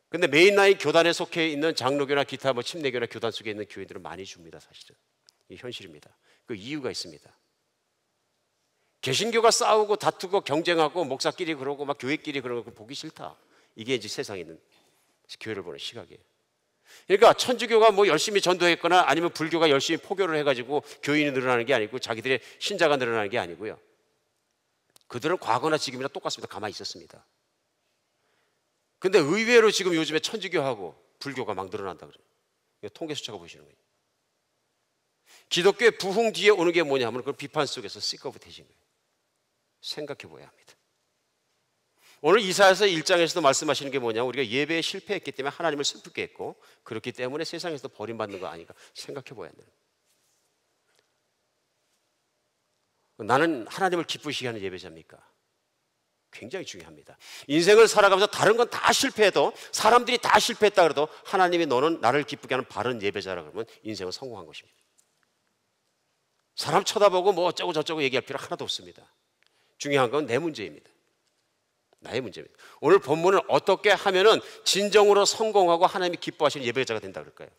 근데 메인라인 교단에 속해 있는 장로교나 기타 침례교나 교단 속에 있는 교회들은 많이 줍니다. 사실은 이 현실입니다. 그 이유가 있습니다. 개신교가 싸우고 다투고 경쟁하고 목사끼리 그러고 막 교회끼리 그러고 보기 싫다. 이게 이제 세상에 있는 교회를 보는 시각이에요. 그러니까 천주교가 뭐 열심히 전도했거나 아니면 불교가 열심히 포교를 해가지고 교인이 늘어나는 게 아니고 자기들의 신자가 늘어나는 게 아니고요. 그들은 과거나 지금이나 똑같습니다. 가만히 있었습니다. 근데 의외로 지금 요즘에 천주교하고 불교가 막 늘어난다 그래요. 통계 숫자가 보시는 거예요. 기독교의 부흥 뒤에 오는 게 뭐냐면 그 비판 속에서 시커붙해진 거예요. 생각해 봐야 합니다. 오늘 이사야서 1장에서도 말씀하시는 게 뭐냐면 우리가 예배에 실패했기 때문에 하나님을 슬프게 했고 그렇기 때문에 세상에서 버림받는 거 아닌가 생각해 봐야 돼요. 나는 하나님을 기쁘시게 하는 예배자입니까? 굉장히 중요합니다. 인생을 살아가면서 다른 건 다 실패해도 사람들이 다 실패했다 그래도 하나님이 너는 나를 기쁘게 하는 바른 예배자라 그러면 인생은 성공한 것입니다. 사람 쳐다보고 뭐 어쩌고 저쩌고 얘기할 필요 하나도 없습니다. 중요한 건 내 문제입니다. 나의 문제입니다. 오늘 본문은 어떻게 하면은 진정으로 성공하고 하나님이 기뻐하시는 예배자가 된다 그럴까요?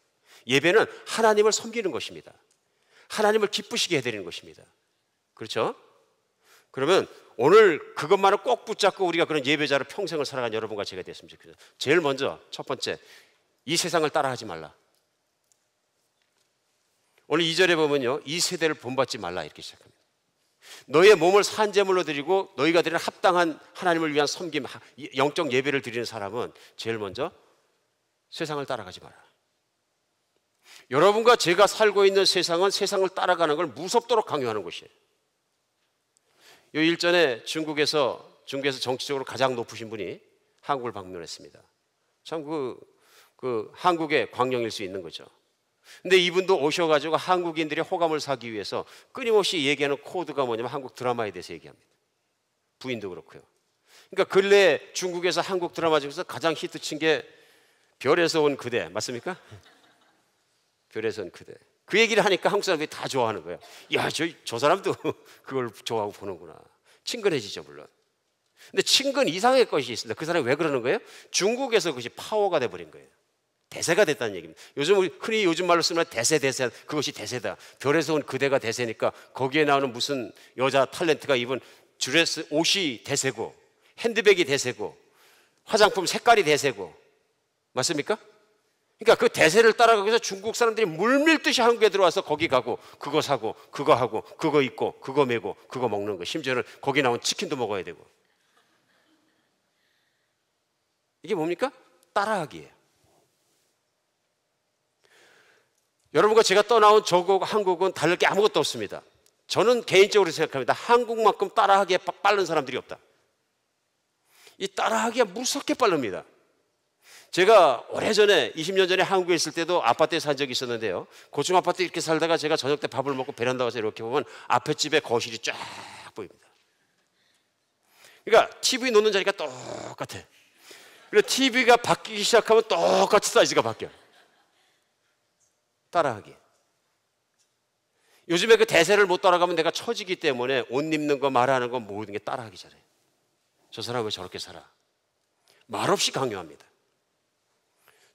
예배는 하나님을 섬기는 것입니다. 하나님을 기쁘시게 해드리는 것입니다. 그렇죠? 그러면 오늘 그것만을 꼭 붙잡고 우리가 그런 예배자로 평생을 살아간 여러분과 제가 됐으면 좋겠어요. 제일 먼저 첫 번째, 이 세상을 따라하지 말라. 오늘 2절에 보면요, 이 세대를 본받지 말라 이렇게 시작합니다. 너희의 몸을 산제물로 드리고 너희가 드리는 합당한 하나님을 위한 섬김, 영적 예배를 드리는 사람은 제일 먼저 세상을 따라가지 마라. 여러분과 제가 살고 있는 세상은 세상을 따라가는 걸 무섭도록 강요하는 곳이에요. 요 일전에 중국에서 정치적으로 가장 높으신 분이 한국을 방문했습니다. 참 그 한국의 광령일 수 있는 거죠. 근데 이분도 오셔가지고 한국인들의 호감을 사기 위해서 끊임없이 얘기하는 코드가 뭐냐면 한국 드라마에 대해서 얘기합니다. 부인도 그렇고요. 그러니까 근래 중국에서 한국 드라마 중에서 가장 히트친 게 별에서 온 그대 맞습니까? 별에서 온 그대. 그 얘기를 하니까 한국 사람들이 다 좋아하는 거예요. 야, 저 사람도 그걸 좋아하고 보는구나. 친근해지죠, 물론. 근데 친근 이상의 것이 있습니다. 그 사람이 왜 그러는 거예요? 중국에서 그것이 파워가 돼버린 거예요. 대세가 됐다는 얘기입니다. 흔히 요즘 말로 쓰면 대세, 그것이 대세다. 별에서 온 그대가 대세니까 거기에 나오는 무슨 여자 탤런트가 입은 드레스, 옷이 대세고 핸드백이 대세고 화장품 색깔이 대세고 맞습니까? 그러니까 그 대세를 따라가기 위해서 중국 사람들이 물밀듯이 한국에 들어와서 거기 가고 그거 사고 그거 하고 그거 입고 그거 메고 그거 먹는 거, 심지어는 거기 나온 치킨도 먹어야 되고. 이게 뭡니까? 따라하기예요. 여러분과 제가 떠나온 저국 한국은 다를 게 아무것도 없습니다. 저는 개인적으로 생각합니다. 한국만큼 따라하기에 빠른 사람들이 없다. 이 따라하기가 무섭게 빠릅니다. 제가 오래전에 20년 전에 한국에 있을 때도 아파트에 산 적이 있었는데요. 고층 아파트 이렇게 살다가 제가 저녁 때 밥을 먹고 베란다 가서 이렇게 보면 앞에 집에 거실이 쫙 보입니다. 그러니까 TV 놓는 자리가 똑같아. 그리고 TV가 바뀌기 시작하면 똑같이 사이즈가 바뀌어요. 따라하기. 요즘에 그 대세를 못 따라가면 내가 처지기 때문에 옷 입는 거 말하는 거 모든 게 따라하기 잘해. 저 사람 왜 저렇게 살아? 말없이 강요합니다.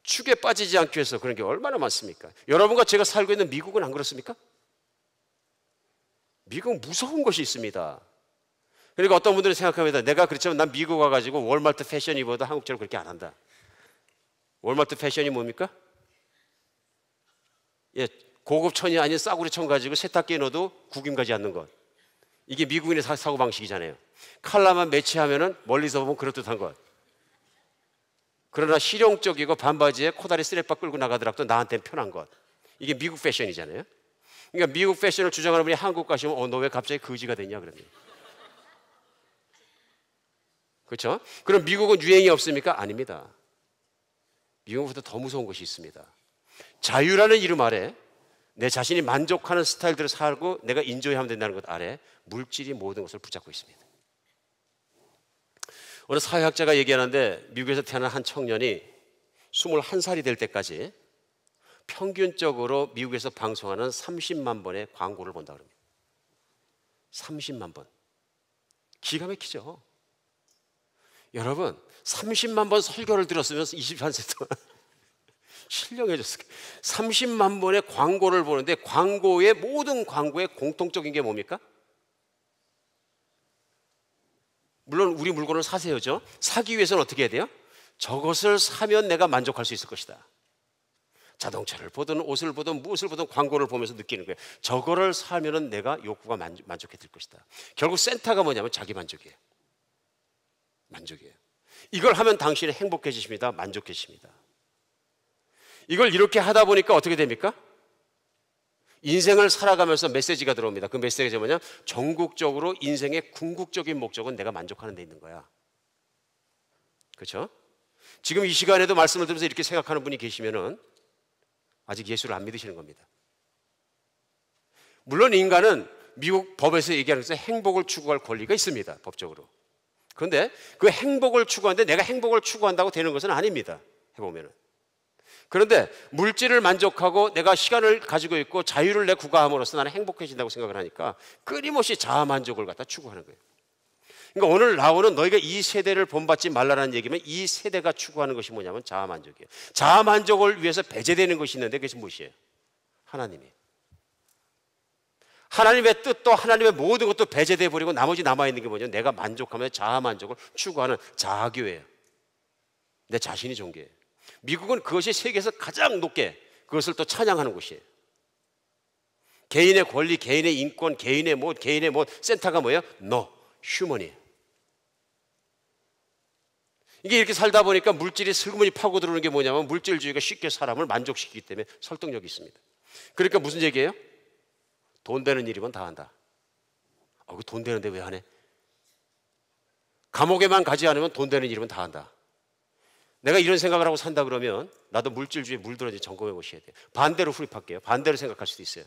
축에 빠지지 않기 위해서 그런 게 얼마나 많습니까? 여러분과 제가 살고 있는 미국은 안 그렇습니까? 미국은 무서운 것이 있습니다. 그러니까 어떤 분들은 생각합니다. 내가 그렇지만 난 미국 와가지고 월마트 패션 입어도 한국처럼 그렇게 안 한다. 월마트 패션이 뭡니까? 예, 고급 천이 아닌 싸구려 천 가지고 세탁기에 넣어도 구김 가지 않는 것. 이게 미국인의 사고방식이잖아요. 칼라만 매치하면은 멀리서 보면 그럴듯한 것. 그러나 실용적이고 반바지에 코다리 스트랩바 끌고 나가더라도 나한테는 편한 것. 이게 미국 패션이잖아요. 그러니까 미국 패션을 주장하는 분이 한국 가시면 너 왜 갑자기 거지가 됐냐 그럽니다. 그렇죠? 그럼 미국은 유행이 없습니까? 아닙니다. 미국보다 더 무서운 것이 있습니다. 자유라는 이름 아래 내 자신이 만족하는 스타일대로 살고 내가 인조이하면 된다는 것 아래 물질이 모든 것을 붙잡고 있습니다. 어느 사회학자가 얘기하는데 미국에서 태어난 한 청년이 21살이 될 때까지 평균적으로 미국에서 방송하는 30만 번의 광고를 본다고 합니다. 30만 번. 기가 막히죠. 여러분 30만 번 설교를 들었으면 21세 동안 신령해졌어요. 30만 번의 광고를 보는데 광고의 모든 광고의 공통적인 게 뭡니까? 물론 우리 물건을 사세요죠. 사기 위해서는 어떻게 해야 돼요? 저것을 사면 내가 만족할 수 있을 것이다. 자동차를 보든 옷을 보든 무엇을 보든 광고를 보면서 느끼는 거예요. 저거를 사면은 내가 욕구가 만족해질 것이다. 결국 센터가 뭐냐면 자기 만족이에요. 만족이에요. 이걸 하면 당신은 행복해지십니다. 만족해집니다. 이걸 이렇게 하다 보니까 어떻게 됩니까? 인생을 살아가면서 메시지가 들어옵니다. 그 메시지가 뭐냐? 전국적으로 인생의 궁극적인 목적은 내가 만족하는 데 있는 거야. 그렇죠? 지금 이 시간에도 말씀을 들으면서 이렇게 생각하는 분이 계시면은 아직 예수를 안 믿으시는 겁니다. 물론 인간은 미국 법에서 얘기하는 것은 행복을 추구할 권리가 있습니다. 법적으로. 그런데 그 행복을 추구하는데 내가 행복을 추구한다고 되는 것은 아닙니다. 해보면은. 그런데 물질을 만족하고 내가 시간을 가지고 있고 자유를 내 구가함으로써 나는 행복해진다고 생각을 하니까 끊임없이 자아 만족을 갖다 추구하는 거예요. 그러니까 오늘 나오는 너희가 이 세대를 본받지 말라는 얘기면 이 세대가 추구하는 것이 뭐냐면 자아 만족이에요. 자아 만족을 위해서 배제되는 것이 있는데 그것이 무엇이에요? 하나님이. 하나님의 뜻도 하나님의 모든 것도 배제돼 버리고 나머지 남아있는 게 뭐냐면 내가 만족하면 자아 만족을 추구하는 자아교회예요. 내 자신이 존귀해요. 미국은 그것이 세계에서 가장 높게 그것을 또 찬양하는 곳이에요. 개인의 권리, 개인의 인권, 개인의 센터가 뭐예요? No, 휴먼이에요. 이게 이렇게 살다 보니까 물질이 슬그머니 파고 들어오는 게 뭐냐면 물질주의가 쉽게 사람을 만족시키기 때문에 설득력이 있습니다. 그러니까 무슨 얘기예요? 돈 되는 일이면 다 한다. 그 돈 되는데 왜 하네? 감옥에만 가지 않으면 돈 되는 일이면 다 한다. 내가 이런 생각을 하고 산다 그러면 나도 물질주의에 물들어지 점검해 보셔야 돼요. 반대로 후립할게요. 반대로 생각할 수도 있어요.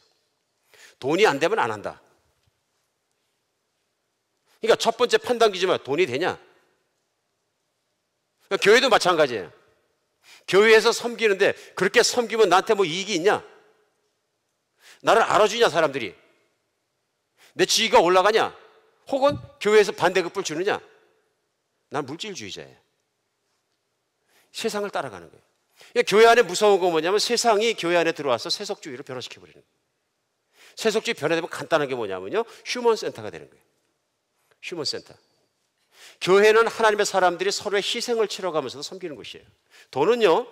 돈이 안 되면 안 한다. 그러니까 첫 번째 판단 기준은 돈이 되냐? 그러니까 교회도 마찬가지예요. 교회에서 섬기는데 그렇게 섬기면 나한테 뭐 이익이 있냐? 나를 알아주냐 사람들이? 내 지위가 올라가냐? 혹은 교회에서 반대급부를 주느냐? 난 물질주의자예요. 세상을 따라가는 거예요. 그러니까 교회 안에 무서운 건 뭐냐면 세상이 교회 안에 들어와서 세속주의로 변화시켜버리는 거예요. 세속주의 변화되면 간단한 게 뭐냐면요, 휴먼 센터가 되는 거예요. 휴먼 센터. 교회는 하나님의 사람들이 서로의 희생을 치러가면서도 섬기는 것이에요. 돈은요,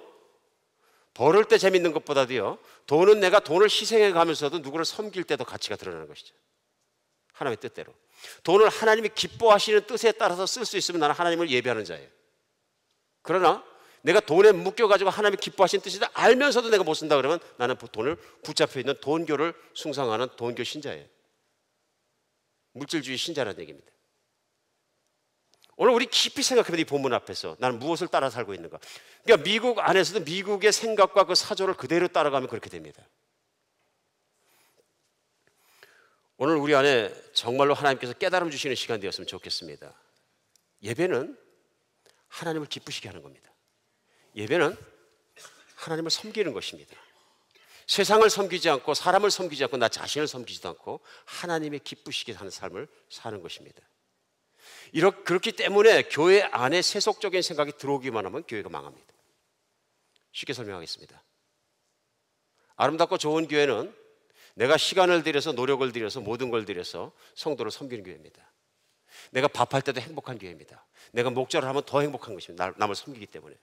벌을 때 재밌는 것보다도요, 돈은 내가 돈을 희생해 가면서도 누구를 섬길 때도 가치가 드러나는 것이죠. 하나님의 뜻대로. 돈을 하나님이 기뻐하시는 뜻에 따라서 쓸 수 있으면 나는 하나님을 예배하는 자예요. 그러나 내가 돈에 묶여가지고 하나님이 기뻐하시는 뜻이다 알면서도 내가 못 쓴다 그러면 나는 돈을 붙잡혀 있는 돈교를 숭상하는 돈교 신자예요. 물질주의 신자라는 얘기입니다. 오늘 우리 깊이 생각해보면 이 본문 앞에서 나는 무엇을 따라 살고 있는가? 그러니까 미국 안에서도 미국의 생각과 그 사조를 그대로 따라가면 그렇게 됩니다. 오늘 우리 안에 정말로 하나님께서 깨달음 주시는 시간 되었으면 좋겠습니다. 예배는 하나님을 기쁘시게 하는 겁니다. 예배는 하나님을 섬기는 것입니다. 세상을 섬기지 않고 사람을 섬기지 않고 나 자신을 섬기지도 않고 하나님의 기쁘시게 하는 삶을 사는 것입니다. 그렇기 때문에 교회 안에 세속적인 생각이 들어오기만 하면 교회가 망합니다. 쉽게 설명하겠습니다. 아름답고 좋은 교회는 내가 시간을 들여서 노력을 들여서 모든 걸 들여서 성도를 섬기는 교회입니다. 내가 밥할 때도 행복한 교회입니다. 내가 목자를 하면 더 행복한 것입니다. 남을 섬기기 때문에.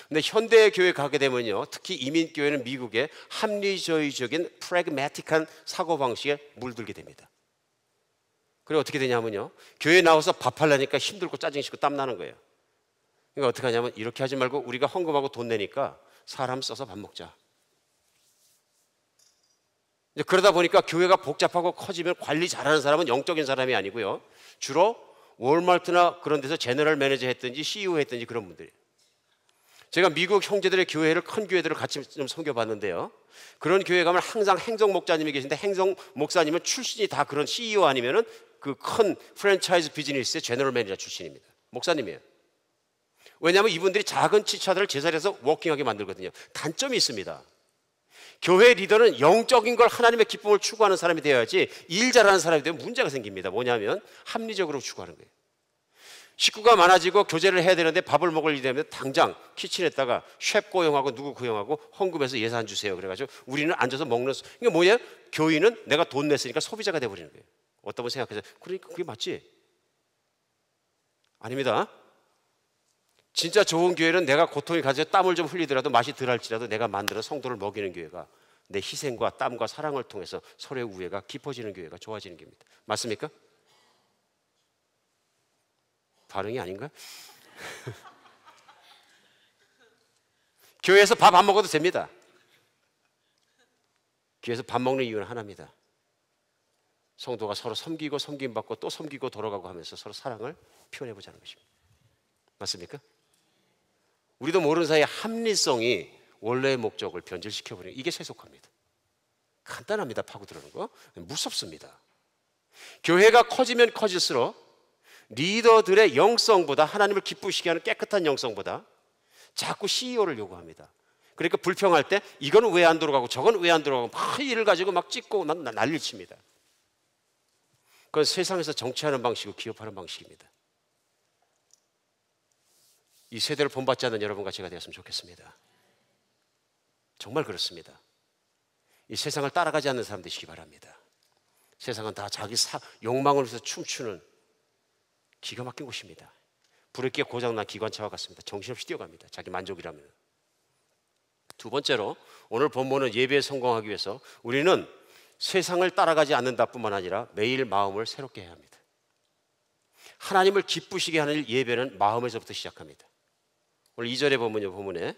근데 현대의 교회 가게 되면요, 특히 이민교회는 미국의 합리주의적인 프래그매틱한 사고방식에 물들게 됩니다. 그리고 어떻게 되냐면요, 교회 나와서 밥하려니까 힘들고 짜증나고 땀나는 거예요. 그러니까 어떻게 하냐면 이렇게 하지 말고 우리가 헌금하고 돈 내니까 사람 써서 밥 먹자. 이제 그러다 보니까 교회가 복잡하고 커지면 관리 잘하는 사람은 영적인 사람이 아니고요, 주로 월마트나 그런 데서 제너럴 매니저 했든지 CEO 했든지 그런 분들이에요. 제가 미국 형제들의 교회를, 큰 교회들을 같이 좀 섬겨봤는데요, 그런 교회 가면 항상 행정 목사님이 계신데 행정 목사님은 출신이 다 그런 CEO 아니면은 그 큰 프랜차이즈 비즈니스의 제너럴 매니저 출신입니다. 목사님이에요. 왜냐하면 이분들이 작은 지차들을 제자리에서 워킹하게 만들거든요. 단점이 있습니다. 교회 리더는 영적인 걸, 하나님의 기쁨을 추구하는 사람이 되어야지 일 잘하는 사람이 되면 문제가 생깁니다. 뭐냐면 합리적으로 추구하는 거예요. 식구가 많아지고 교제를 해야 되는데 밥을 먹을 일이 되면 당장 키친에다가 셰프 고용하고 누구 고용하고 헌금해서 예산 주세요. 그래가지고 우리는 앉아서 먹는. 이게 뭐예요? 교인은 내가 돈 냈으니까 소비자가 돼버리는 거예요. 어떤 분 생각해서 그러니까 그게 맞지? 아닙니다. 진짜 좋은 교회는 내가 고통이 가져 땀을 좀 흘리더라도 맛이 덜할지라도 내가 만들어 성도를 먹이는 교회가, 내 희생과 땀과 사랑을 통해서 서로의 우애가 깊어지는 교회가 좋아지는 교회입니다. 맞습니까? 반응이 아닌가? 교회에서 밥 안 먹어도 됩니다. 교회에서 밥 먹는 이유는 하나입니다. 성도가 서로 섬기고 섬김받고 또 섬기고 돌아가고 하면서 서로 사랑을 표현해보자는 것입니다. 맞습니까? 우리도 모르는 사이에 합리성이 원래의 목적을 변질시켜버리는, 이게 세속화입니다. 간단합니다. 파고들어오는 거. 무섭습니다. 교회가 커지면 커질수록 리더들의 영성보다, 하나님을 기쁘시게 하는 깨끗한 영성보다 자꾸 CEO를 요구합니다. 그러니까 불평할 때 이건 왜 안 들어가고 저건 왜 안 들어가고 막 일을 가지고 막 찍고 난리를 칩니다. 그건 세상에서 정치하는 방식이고 기업하는 방식입니다. 이 세대를 본받지 않는 여러분과 제가 되었으면 좋겠습니다. 정말 그렇습니다. 이 세상을 따라가지 않는 사람 되시기 바랍니다. 세상은 다 자기 욕망을 위해서 춤추는 기가 막힌 곳입니다. 브레이크가 고장난 기관차와 같습니다. 정신없이 뛰어갑니다. 자기 만족이라면. 두 번째로, 오늘 본문은 예배에 성공하기 위해서 우리는 세상을 따라가지 않는다 뿐만 아니라 매일 마음을 새롭게 해야 합니다. 하나님을 기쁘시게 하는 예배는 마음에서부터 시작합니다. 오늘 2절에 보면요, 본문에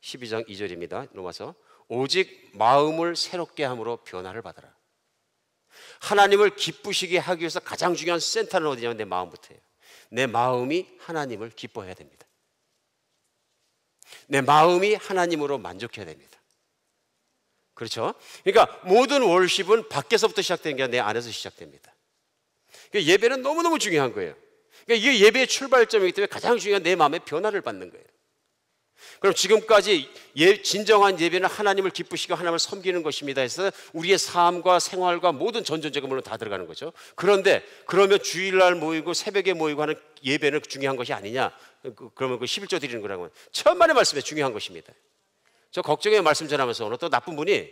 12장 2절입니다. 로마서, 오직 마음을 새롭게 함으로 변화를 받아라. 하나님을 기쁘시게 하기 위해서 가장 중요한 센터는 어디냐면 내 마음부터예요. 내 마음이 하나님을 기뻐해야 됩니다. 내 마음이 하나님으로 만족해야 됩니다. 그렇죠? 그러니까 모든 월십은 밖에서부터 시작되는 게 아니라 내 안에서 시작됩니다. 그러니까 예배는 너무너무 중요한 거예요. 그러니까 이게 예배의 출발점이기 때문에 가장 중요한 내 마음의 변화를 받는 거예요. 그럼 지금까지 진정한 예배는 하나님을 기쁘시고 하나님을 섬기는 것입니다 해서 우리의 삶과 생활과 모든 전전제가 물론 다 들어가는 거죠. 그런데 그러면 주일날 모이고 새벽에 모이고 하는 예배는 중요한 것이 아니냐? 그러면 그 11조 드리는 거라고 천만의 말씀에 중요한 것입니다. 저 걱정의 말씀 전하면서 어느 또 나쁜 분이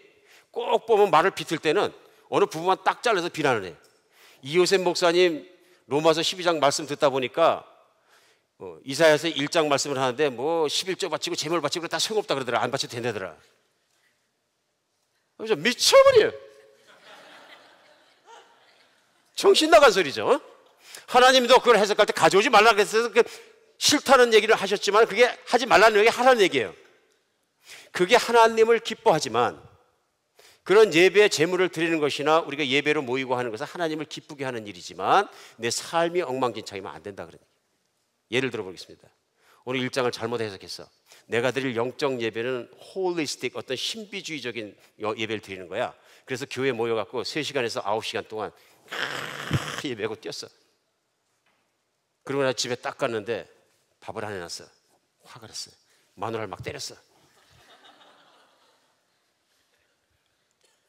꼭 보면 말을 비틀 때는 어느 부분만 딱 잘라서 비난을 해요. 이호셉 목사님 로마서 12장 말씀 듣다 보니까 이사야서 1장 말씀을 하는데 뭐 11조 바치고 제물 바치고 다 소용없다 그러더라. 안 바쳐도 된다더라. 그래서 미쳐버려요. 정신 나간 소리죠. 하나님도 그걸 해석할 때 가져오지 말라 그랬어서 싫다는 얘기를 하셨지만 그게 하지 말라는 얘기 하라는 얘기예요. 그게 하나님을 기뻐하지만 그런 예배 제물을 드리는 것이나 우리가 예배로 모이고 하는 것은 하나님을 기쁘게 하는 일이지만 내 삶이 엉망진창이면 안 된다 그런 얘기예요. 예를 들어보겠습니다. 오늘 일장을 잘못 해석했어. 내가 드릴 영적 예배는 홀리스틱, 어떤 신비주의적인 예배를 드리는 거야. 그래서 교회에 모여갖고 3시간에서 9시간 동안 예배하고 뛰었어. 그러고 나 집에 딱 갔는데 밥을 안 해놨어. 화가 났어. 마누라를 막 때렸어.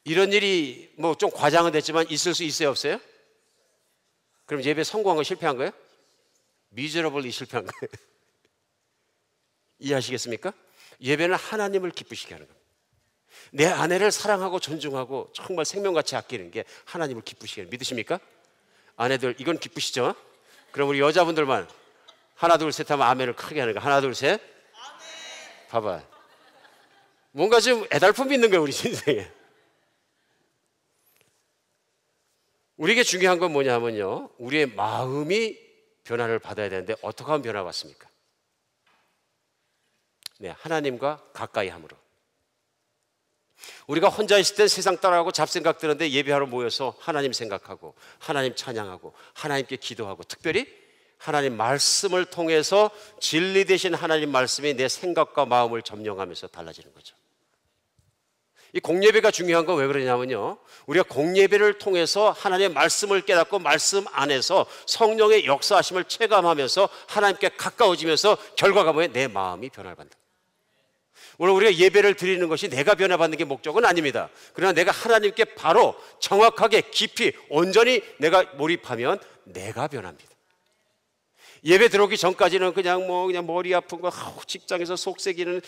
이런 일이 뭐 좀 과장은 됐지만 있을 수 있어요, 없어요? 그럼 예배 성공한 거 실패한 거예요? 미저러블리 실패한 거예요. 이해하시겠습니까? 예배는 하나님을 기쁘시게 하는 겁니다. 내 아내를 사랑하고 존중하고 정말 생명같이 아끼는 게 하나님을 기쁘시게 하는, 믿으십니까? 아내들 이건 기쁘시죠? 그럼 우리 여자분들만 하나 둘 셋 하면 아멘을 크게 하는 거. 하나 둘 셋. 아멘. 봐봐. 뭔가 좀 애달픔이 있는 거예요, 우리 인생에. 우리에게 중요한 건 뭐냐면요, 우리의 마음이 변화를 받아야 되는데 어떻게 하면 변화 받습니까? 네, 하나님과 가까이 함으로. 우리가 혼자 있을 땐 세상 따라가고 잡생각 드는데 예배하러 모여서 하나님 생각하고 하나님 찬양하고 하나님께 기도하고, 특별히 하나님 말씀을 통해서 진리 되신 하나님 말씀이 내 생각과 마음을 점령하면서 달라지는 거죠. 이 공예배가 중요한 건 왜 그러냐면요, 우리가 공예배를 통해서 하나님의 말씀을 깨닫고 말씀 안에서 성령의 역사하심을 체감하면서 하나님께 가까워지면서 결과가 뭐예요? 내 마음이 변화를 받는다. 물론 우리가 예배를 드리는 것이 내가 변화받는 게 목적은 아닙니다. 그러나 내가 하나님께 바로 정확하게 깊이 온전히 내가 몰입하면 내가 변합니다. 예배 들어오기 전까지는 그냥 머리 아픈 거, 직장에서 속색이는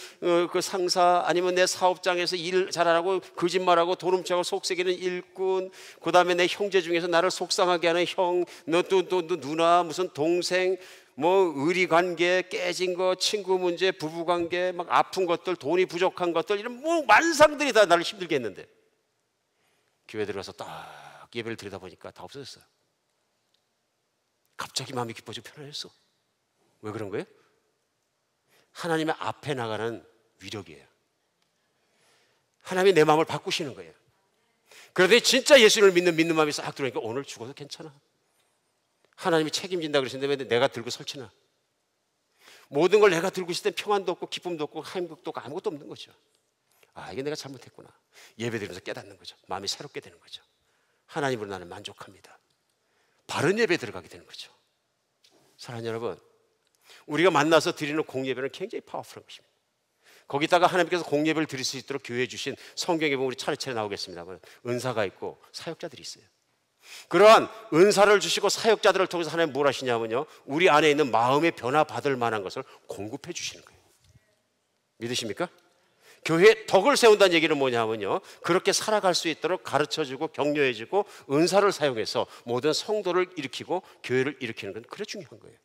그 상사, 아니면 내 사업장에서 일 잘하고 거짓말하고 돈 훔쳐가고 속색이는 일꾼, 그 다음에 내 형제 중에서 나를 속상하게 하는 형, 너 누나, 무슨 동생, 뭐 의리 관계 깨진 거, 친구 문제, 부부 관계, 막 아픈 것들, 돈이 부족한 것들, 이런 뭐 만상들이 다 나를 힘들게 했는데 교회 들어가서 딱 예배를 드리다 보니까 다 없어졌어요. 갑자기 마음이 기뻐지고 편안했어. 왜 그런 거예요? 하나님의 앞에 나가는 위력이에요. 하나님이 내 마음을 바꾸시는 거예요. 그런데 진짜 예수를 믿는 마음이 싹 들어오니까 오늘 죽어도 괜찮아. 하나님이 책임진다 그러시는데 왜 내가 들고 설치나? 모든 걸 내가 들고 있을 땐 평안도 없고 기쁨도 없고 행복도 없고 아무것도 없는 거죠. 아, 이게 내가 잘못했구나. 예배드리면서 깨닫는 거죠. 마음이 새롭게 되는 거죠. 하나님으로 나는 만족합니다. 바른 예배에 들어가게 되는 거죠. 사랑하는 여러분, 우리가 만나서 드리는 공예배는 굉장히 파워풀한 것입니다. 거기다가 하나님께서 공예배를 드릴 수 있도록 교회에 주신, 성경에 보면 우리 차례차례 나오겠습니다만 은사가 있고 사역자들이 있어요. 그러한 은사를 주시고 사역자들을 통해서 하나님 뭘 하시냐면요, 우리 안에 있는 마음의 변화 받을 만한 것을 공급해 주시는 거예요. 믿으십니까? 교회에 덕을 세운다는 얘기는 뭐냐면요, 그렇게 살아갈 수 있도록 가르쳐주고 격려해주고 은사를 사용해서 모든 성도를 일으키고 교회를 일으키는 건 그래 중요한 거예요.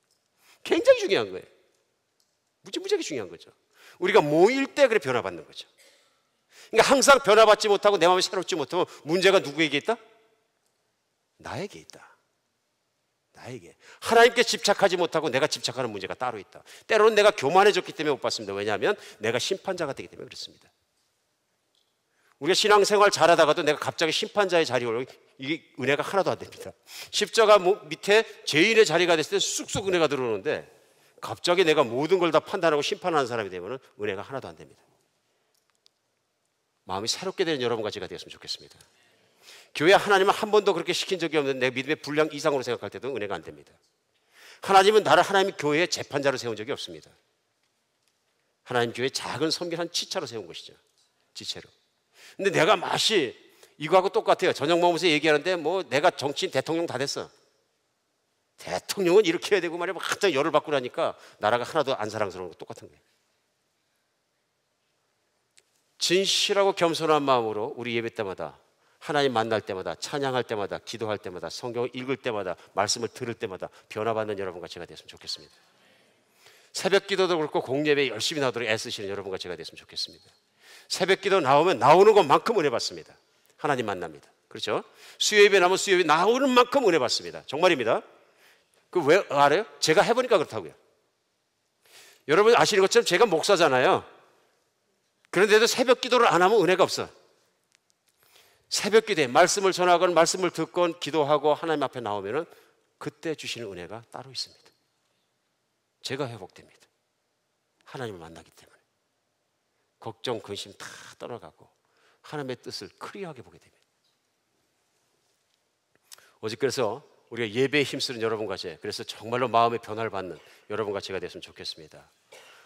굉장히 중요한 거예요. 무지무지하게 중요한 거죠. 우리가 모일 때 그래 변화받는 거죠. 그러니까 항상 변화받지 못하고 내 마음이 새롭지 못하면 문제가 누구에게 있다? 나에게 있다. 나에게. 하나님께 집착하지 못하고 내가 집착하는 문제가 따로 있다. 때로는 내가 교만해졌기 때문에 못 받습니다. 왜냐하면 내가 심판자가 되기 때문에 그렇습니다. 우리가 신앙생활 잘하다가도 내가 갑자기 심판자의 자리에 오르면 이게 은혜가 하나도 안 됩니다. 십자가 밑에 죄인의 자리가 됐을 때 쑥쑥 은혜가 들어오는데 갑자기 내가 모든 걸 다 판단하고 심판하는 사람이 되면 은혜가 하나도 안 됩니다. 마음이 새롭게 되는 여러분과 제가 되었으면 좋겠습니다. 교회 하나님은 한 번도 그렇게 시킨 적이 없는데 내 믿음의 분량 이상으로 생각할 때도 은혜가 안 됩니다. 하나님은 나를 하나님 교회의 재판자로 세운 적이 없습니다. 하나님 교회 작은 섬길 한 지체로 세운 것이죠. 지체로. 근데 내가 맛이 이거하고 똑같아요. 저녁 먹으면서 얘기하는데 뭐 내가 정치인 대통령 다 됐어. 대통령은 이렇게 해야 되고 말이야. 갑자기 열을 받고 나니까 나라가 하나도 안 사랑스러운 거 똑같은 거예요. 진실하고 겸손한 마음으로 우리 예배 때마다, 하나님 만날 때마다, 찬양할 때마다, 기도할 때마다, 성경을 읽을 때마다, 말씀을 들을 때마다 변화받는 여러분과 제가 됐으면 좋겠습니다. 새벽 기도도 그렇고 공예배 열심히 나오도록 애쓰시는 여러분과 제가 됐으면 좋겠습니다. 새벽 기도 나오면 나오는 것만큼 은혜 받습니다. 하나님 만납니다. 그렇죠? 수요예배 나오면 수요예배 나오는 만큼 은혜 받습니다. 정말입니다. 그 왜 알아요? 제가 해보니까 그렇다고요. 여러분 아시는 것처럼 제가 목사잖아요. 그런데도 새벽 기도를 안 하면 은혜가 없어. 새벽 기도에 말씀을 전하건 말씀을 듣건 기도하고 하나님 앞에 나오면은 그때 주시는 은혜가 따로 있습니다. 제가 회복됩니다. 하나님을 만나기 때문에. 걱정, 근심 다 떠나가고 하나님의 뜻을 클리어하게 보게 됩니다. 오직 그래서 우리가 예배에 힘쓰는 여러분과 그래서 정말로 마음의 변화를 받는 여러분과 제가 됐으면 좋겠습니다.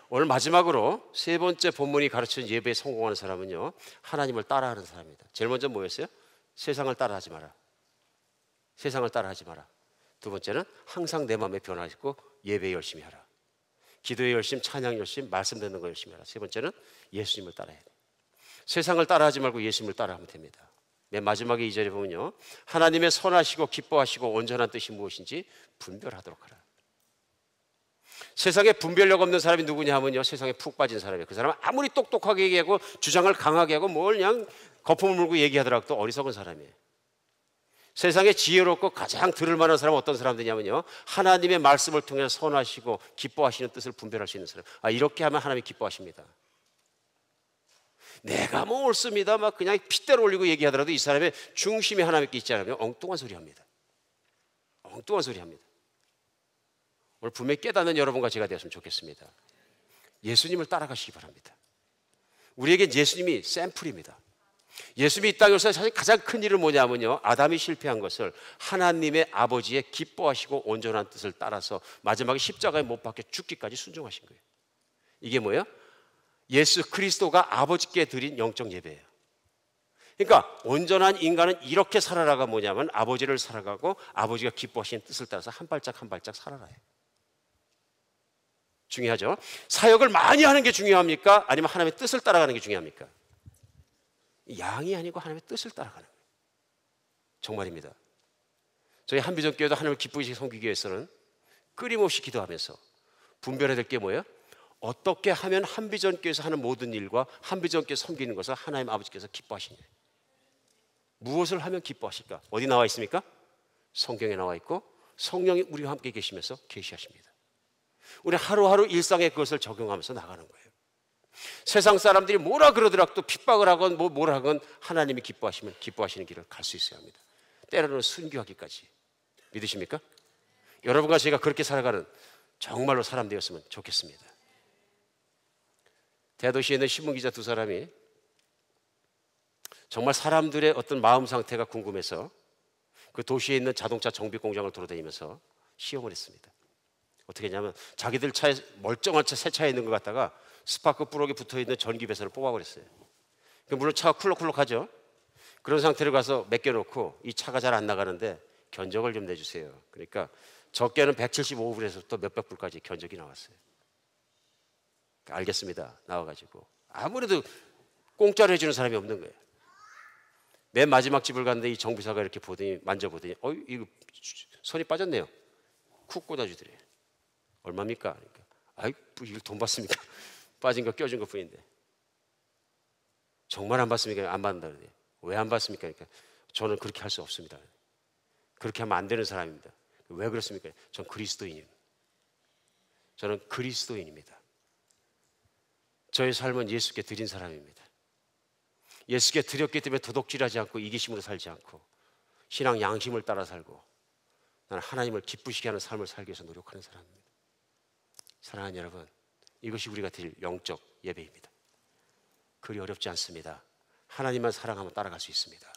오늘 마지막으로 세 번째 본문이 가르치는 예배에 성공하는 사람은요, 하나님을 따라하는 사람입니다. 제일 먼저 뭐였어요? 세상을 따라하지 마라. 세상을 따라하지 마라. 두 번째는 항상 내 마음에 변화 있고 예배에 열심히 하라. 기도에 열심, 찬양 열심, 말씀 듣는 거 열심히 하라. 세 번째는 예수님을 따라해야 돼. 세상을 따라하지 말고 예수님을 따라하면 됩니다. 맨 마지막에 2절에 보면요, 하나님의 선하시고 기뻐하시고 온전한 뜻이 무엇인지 분별하도록 하라. 세상에 분별력 없는 사람이 누구냐 하면요, 세상에 푹 빠진 사람이에요. 그 사람은 아무리 똑똑하게 얘기하고 주장을 강하게 하고 뭘 그냥 거품을 물고 얘기하더라도 어리석은 사람이에요. 세상에 지혜롭고 가장 들을 만한 사람은 어떤 사람들이냐면요, 하나님의 말씀을 통해 선하시고 기뻐하시는 뜻을 분별할 수 있는 사람. 이렇게 하면 하나님이 기뻐하십니다. 내가 뭐 옳습니다 막 그냥 핏대로 올리고 얘기하더라도 이 사람의 중심이 하나님께 있지 않으면 엉뚱한 소리 합니다. 엉뚱한 소리 합니다. 오늘 분명히 깨닫는 여러분과 제가 되었으면 좋겠습니다. 예수님을 따라가시기 바랍니다. 우리에겐 예수님이 샘플입니다. 예수님이 이 땅에서 사실 가장 큰 일은 뭐냐면요, 아담이 실패한 것을 하나님의 아버지의 기뻐하시고 온전한 뜻을 따라서 마지막에 십자가에 못 박혀 죽기까지 순종하신 거예요. 이게 뭐예요? 예수 그리스도가 아버지께 드린 영적 예배예요. 그러니까 온전한 인간은 이렇게 살아라가 뭐냐면 아버지를 살아가고 아버지가 기뻐하시는 뜻을 따라서 한 발짝 한 발짝 살아라요. 중요하죠. 사역을 많이 하는 게 중요합니까? 아니면 하나님의 뜻을 따라가는 게 중요합니까? 양이 아니고 하나님의 뜻을 따라가는 거예요. 정말입니다. 저희 한비전교회도 하나님을 기쁘게 섬기기 위해서는 끊임없이 기도하면서 분별해야 될 게 뭐예요? 어떻게 하면 한비전교회에서 하는 모든 일과 한비전교회 섬기는 것을 하나님 아버지께서 기뻐하시냐. 무엇을 하면 기뻐하실까? 어디 나와 있습니까? 성경에 나와 있고 성령이 우리와 함께 계시면서 계시하십니다. 우리 하루하루 일상에 그것을 적용하면서 나가는 거예요. 세상 사람들이 뭐라 그러더라도 핍박을 하건 뭘 하건 하나님이 기뻐하시면 기뻐하시는 길을 갈 수 있어야 합니다. 때로는 순교하기까지. 믿으십니까? 여러분과 제가 그렇게 살아가는 정말로 사람 되었으면 좋겠습니다. 대도시에 있는 신문기자 두 사람이 정말 사람들의 어떤 마음 상태가 궁금해서 그 도시에 있는 자동차 정비 공장을 돌아다니면서 시험을 했습니다. 어떻게 했냐면 자기들 차에 멀쩡한 차, 새 차에 있는 것 갖다가 스파크 플러그에 붙어있는 전기 배선을 뽑아버렸어요. 물론 차가 쿨럭쿨럭하죠. 그런 상태로 가서 맡겨놓고 이 차가 잘 안 나가는데 견적을 좀 내주세요. 그러니까 적게는 175불에서부터 몇백 불까지 견적이 나왔어요. 알겠습니다. 나와가지고 아무래도 공짜로 해주는 사람이 없는 거예요. 맨 마지막 집을 갔는데 이 정비사가 이렇게 보더니 만져보더니 이거 손이 빠졌네요. 쿡 꽂아주더래요. 얼마입니까? 그러니까 이거 돈 받습니까? 빠진 거 껴준 것 뿐인데. 정말 안 받습니까? 안 받는다 그래요. 왜 안 받습니까? 그러니까 저는 그렇게 할 수 없습니다. 그렇게 하면 안 되는 사람입니다. 왜 그렇습니까? 전 그리스도인입니다. 저는 그리스도인입니다. 저의 삶은 예수께 드린 사람입니다. 예수께 드렸기 때문에 도둑질하지 않고 이기심으로 살지 않고 신앙 양심을 따라 살고 나는 하나님을 기쁘시게 하는 삶을 살기 위해서 노력하는 사람입니다. 사랑하는 여러분, 이것이 우리가 드릴 영적 예배입니다. 그리 어렵지 않습니다. 하나님만 사랑하면 따라갈 수 있습니다.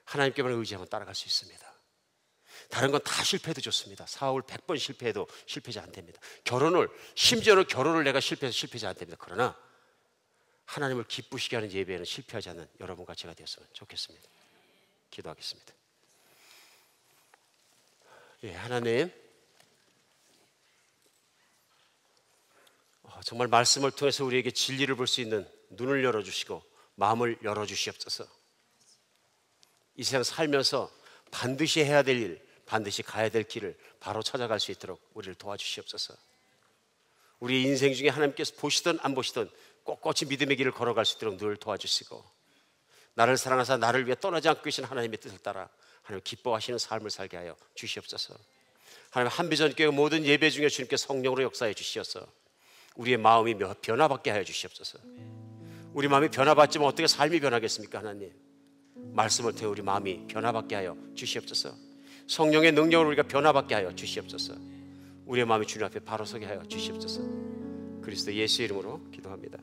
하나님께만 의지하면 따라갈 수 있습니다. 다른 건 다 실패해도 좋습니다. 사업을 100번 실패해도 실패자 안 됩니다. 심지어는 결혼을 내가 실패해서 실패자 안 됩니다. 그러나 하나님을 기쁘시게 하는 예배에는 실패하지 않는 여러분과 제가 되었으면 좋겠습니다. 기도하겠습니다. 예, 하나님, 정말 말씀을 통해서 우리에게 진리를 볼 수 있는 눈을 열어주시고 마음을 열어주시옵소서. 이 세상 살면서 반드시 해야 될 일, 반드시 가야 될 길을 바로 찾아갈 수 있도록 우리를 도와주시옵소서. 우리 인생 중에 하나님께서 보시든 안 보시든 꼿꼿이 믿음의 길을 걸어갈 수 있도록 늘 도와주시고 나를 사랑하사 나를 위해 떠나지 않고 계신 하나님의 뜻을 따라 하나님 기뻐하시는 삶을 살게 하여 주시옵소서. 하나님 한비전교회 모든 예배 중에 주님께 성령으로 역사해 주시옵소서. 우리의 마음이 변화받게 하여 주시옵소서. 우리 마음이 변화받지만 어떻게 삶이 변하겠습니까? 하나님, 말씀을 통해 우리 마음이 변화받게 하여 주시옵소서. 성령의 능력을 우리가 변화받게 하여 주시옵소서. 우리의 마음이 주님 앞에 바로 서게 하여 주시옵소서. 그리스도 예수의 이름으로 기도합니다.